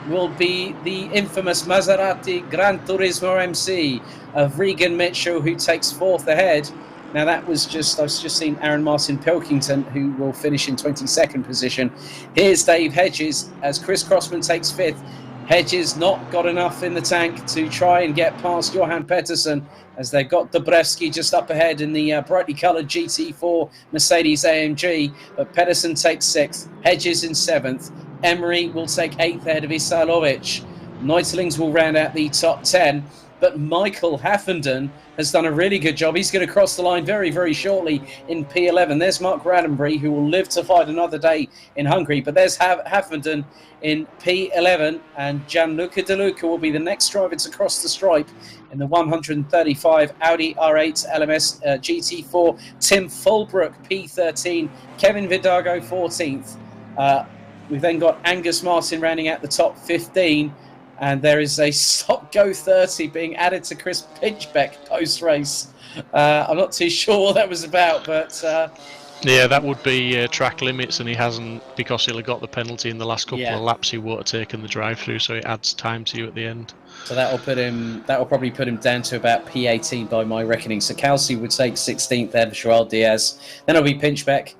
will be the infamous Maserati Gran Turismo MC of Regan Mitchell, who takes 4th ahead. Now that was I've just seen Aaron Martin Pilkington, who will finish in 22nd position. Here's Dave Hedges as Chris Crossman takes 5th. Hedges not got enough in the tank to try and get past Johan Pettersson, as they've got Dobrevsky just up ahead in the brightly coloured GT4 Mercedes AMG. But Pettersson takes 6th, Hedges in 7th. Emery will take 8th ahead of Isalovic. Neutlings will round out the top 10. But Michael Haffenden has done a really good job. He's going to cross the line very, very shortly in P11. There's Mark Raddenbury, who will live to fight another day in Hungary. But there's Haffenden in P11, and Gianluca De Luca will be the next driver to cross the stripe in the 135 Audi R8 LMS GT4. Tim Fulbrook, P13. Kevin Vidago, 14th. We've then got Angus Martin rounding out the top 15. And there is a stop go 30 being added to Chris Pinchbeck post-race. I'm not too sure what that was about, but... yeah, that would be track limits, and he hasn't, because he'll have got the penalty in the last couple of laps. He would have taken the drive-through, so it adds time to you at the end. So that will probably put him down to about P18 by my reckoning. So Kelsey would take 16th there for Joel Diaz. Then it'll be Pinchbeck,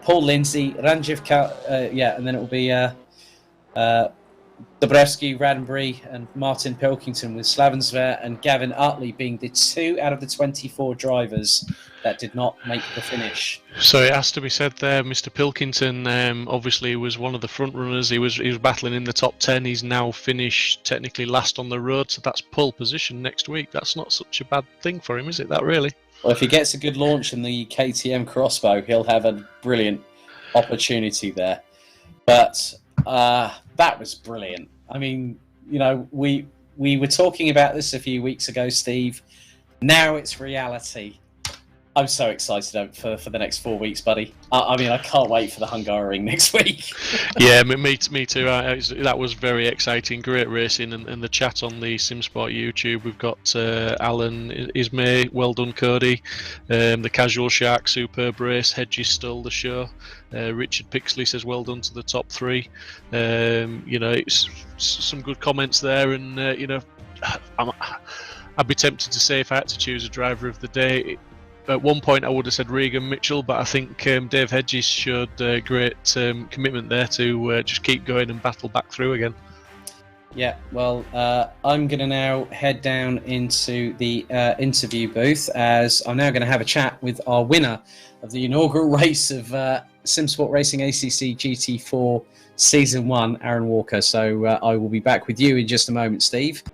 Paul Lindsay, Ranjiv, and then it will be Dobrevsky, Raddenbury and Martin Pilkington, with Slavensver and Gavin Utley being the 2 out of the 24 drivers that did not make the finish. So it has to be said there, Mr. Pilkington obviously was one of the front runners. He was battling in the top 10. He's now finished technically last on the road, so that's pole position next week. That's not such a bad thing for him, is it? That really? Well, if he gets a good launch in the KTM crossbow, he'll have a brilliant opportunity there. But that was brilliant. I mean, you know, we were talking about this a few weeks ago, Steve. Now it's reality. I'm so excited for the next 4 weeks, buddy. I mean, I can't wait for the Hungaroring next week. Yeah, me too. That was very exciting. Great racing, and the chat on the Simsport YouTube. We've got Alan Ismay, well done, Cody. The Casual Shark, superb race. Hedges stole the show. Richard Pixley says well done to the top 3. You know, it's some good comments there, and you know, I'd be tempted to say if I had to choose a driver of the day. At one point, I would have said Regan Mitchell, but I think Dave Hedges showed great commitment there to just keep going and battle back through again. Yeah, well, I'm going to now head down into the interview booth, as I'm now going to have a chat with our winner of the inaugural race of Simsport Racing ACC GT4 Season 1, Aaron Walker. So I will be back with you in just a moment, Steve.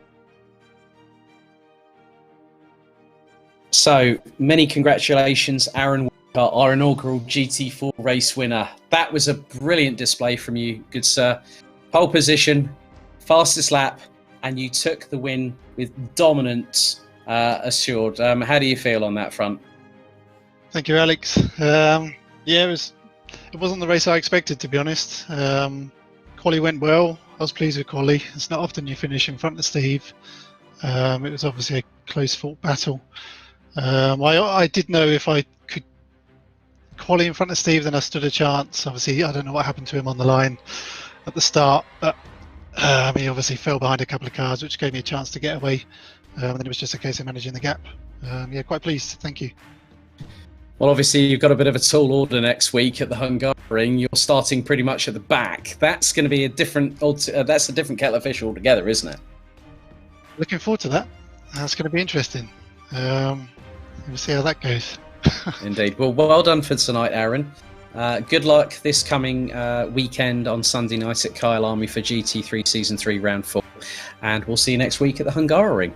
So, many congratulations, Aaron Walker, our inaugural GT4 race winner. That was a brilliant display from you, good sir. Pole position, fastest lap, and you took the win with dominance assured. How do you feel on that front? Thank you, Alex. Yeah, it wasn't the race I expected, to be honest. Quali went well. I was pleased with Quali. It's not often you finish in front of Steve. It was obviously a close-fought battle. I did know if I could quali in front of Steve, then I stood a chance. Obviously, I don't know what happened to him on the line at the start, but he obviously fell behind a couple of cars, which gave me a chance to get away. And then it was just a case of managing the gap. Yeah, quite pleased. Thank you. Well, obviously, you've got a bit of a tall order next week at the Hungaroring. You're starting pretty much at the back. That's going to be a different kettle of fish altogether, isn't it? Looking forward to that. That's going to be interesting. We'll see how that goes. Indeed. Well done for tonight, Aaron. Good luck this coming weekend on Sunday night at Kyle Army for GT3 Season 3 Round 4. And we'll see you next week at the Hungaroring.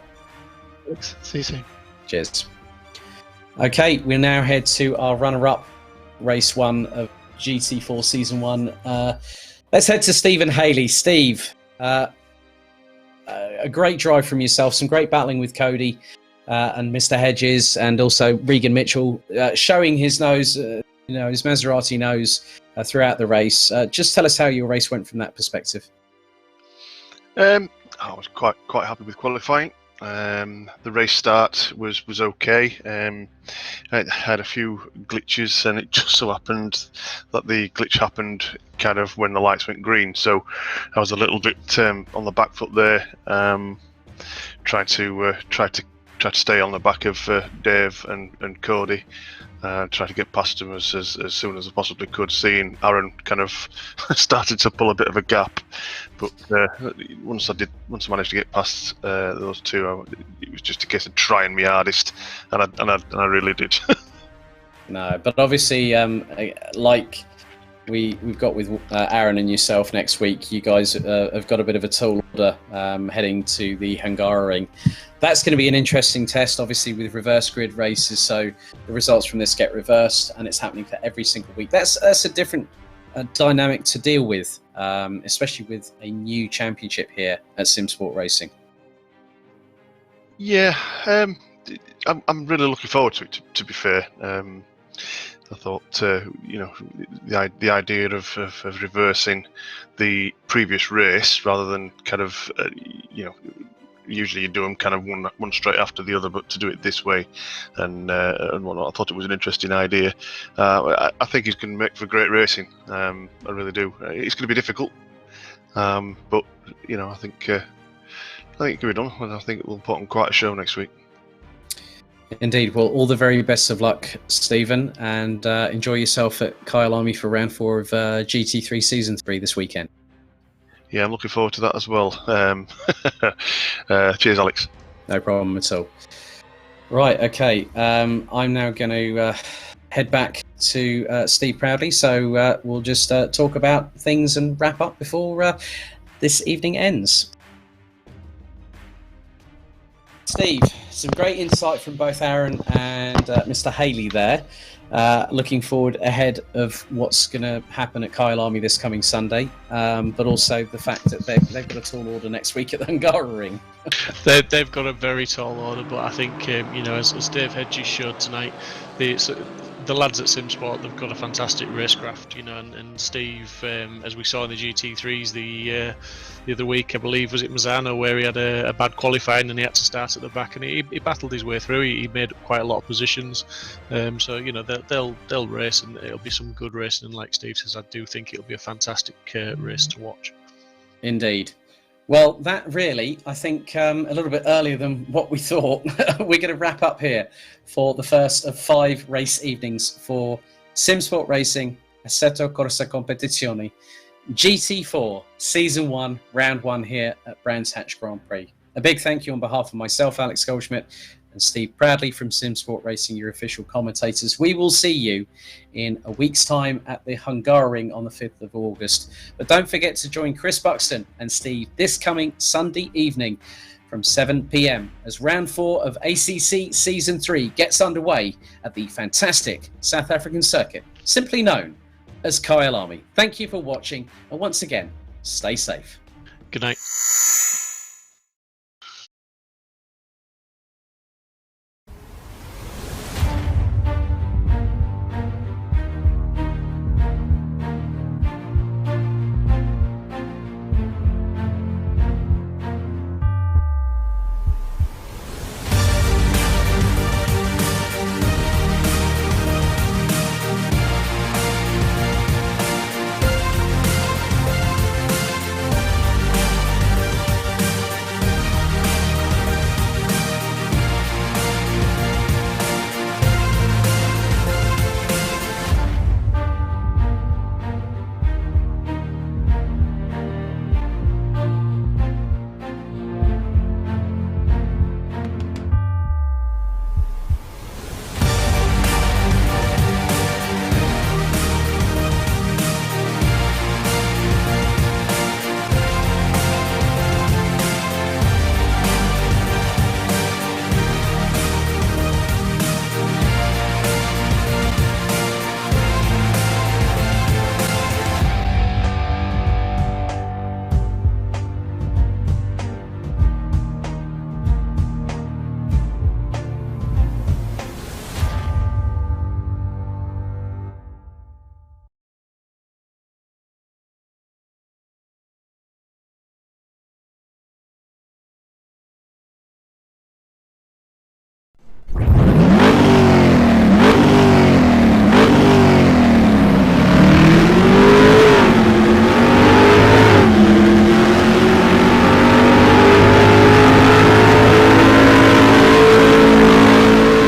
Thanks. See you soon. Cheers. Okay, we'll now head to our runner-up, Race 1 of GT4 Season 1. Let's head to Stephen Haley. Steve, a great drive from yourself, some great battling with Cody and Mr. Hedges, and also Regan Mitchell showing his nose, his Maserati nose throughout the race. Just tell us how your race went from that perspective. I was quite happy with qualifying. The race start was okay. I had a few glitches, and it just so happened that the glitch happened kind of when the lights went green. So I was a little bit on the back foot there, trying to stay on the back of Dave and Cody. Try to get past him as soon as I possibly could. Seeing Aaron kind of started to pull a bit of a gap, but once I managed to get past those two, it was just a case of trying my hardest, and I really did. No, but obviously, like we've got with Aaron and yourself next week, you guys have got a bit of a tall order heading to the Hungaroring. That's going to be an interesting test, obviously, with reverse grid races. So the results from this get reversed, and it's happening for every single week. That's a different dynamic to deal with, especially with a new championship here at Simsport Racing. Yeah, I'm really looking forward to it. To be fair, I thought the idea of reversing the previous race rather than kind of usually you do them kind of one straight after the other, but to do it this way and whatnot, I thought it was an interesting idea. I think it's going to make for great racing. I really do. It's going to be difficult, but I think it can be done, and I think it will put on quite a show next week. Indeed. Well, all the very best of luck, Stephen, and enjoy yourself at Kyle Army for round 4 of GT3 Season 3 this weekend. Yeah, I'm looking forward to that as well. Cheers, Alex. No problem at all. Right, okay. I'm now going to head back to Steve Proudley, so we'll just talk about things and wrap up before this evening ends. Steve, some great insight from both Aaron and Mr. Haley there. Looking forward ahead of what's going to happen at Kyalami this coming Sunday, but also the fact that they've got a tall order next week at the Hungaroring. They've got a very tall order, but I think as Dave Hedges showed tonight, the lads at Simsport, they've got a fantastic racecraft, and Steve, as we saw in the GT3s the other week, I believe, was it Mazzano, where he had a bad qualifying and he had to start at the back, and he battled his way through. He made quite a lot of positions, so they'll race, and it'll be some good racing. And like Steve says, I do think it'll be a fantastic race to watch. Indeed. Well, that really, I think, a little bit earlier than what we thought. We're going to wrap up here for the first of 5 race evenings for Simsport Racing, Assetto Corsa Competizione, GT4, Season 1, Round 1 here at Brands Hatch Grand Prix. A big thank you on behalf of myself, Alex Goldschmidt, and Steve Proudley from Simsport Racing, your official commentators. We will see you in a week's time at the Hungaroring on the 5th of August. But don't forget to join Chris Buxton and Steve this coming Sunday evening from 7 p.m. as Round 4 of ACC Season 3 gets underway at the fantastic South African circuit, simply known as Kyalami. Thank you for watching, and once again, stay safe. Good night.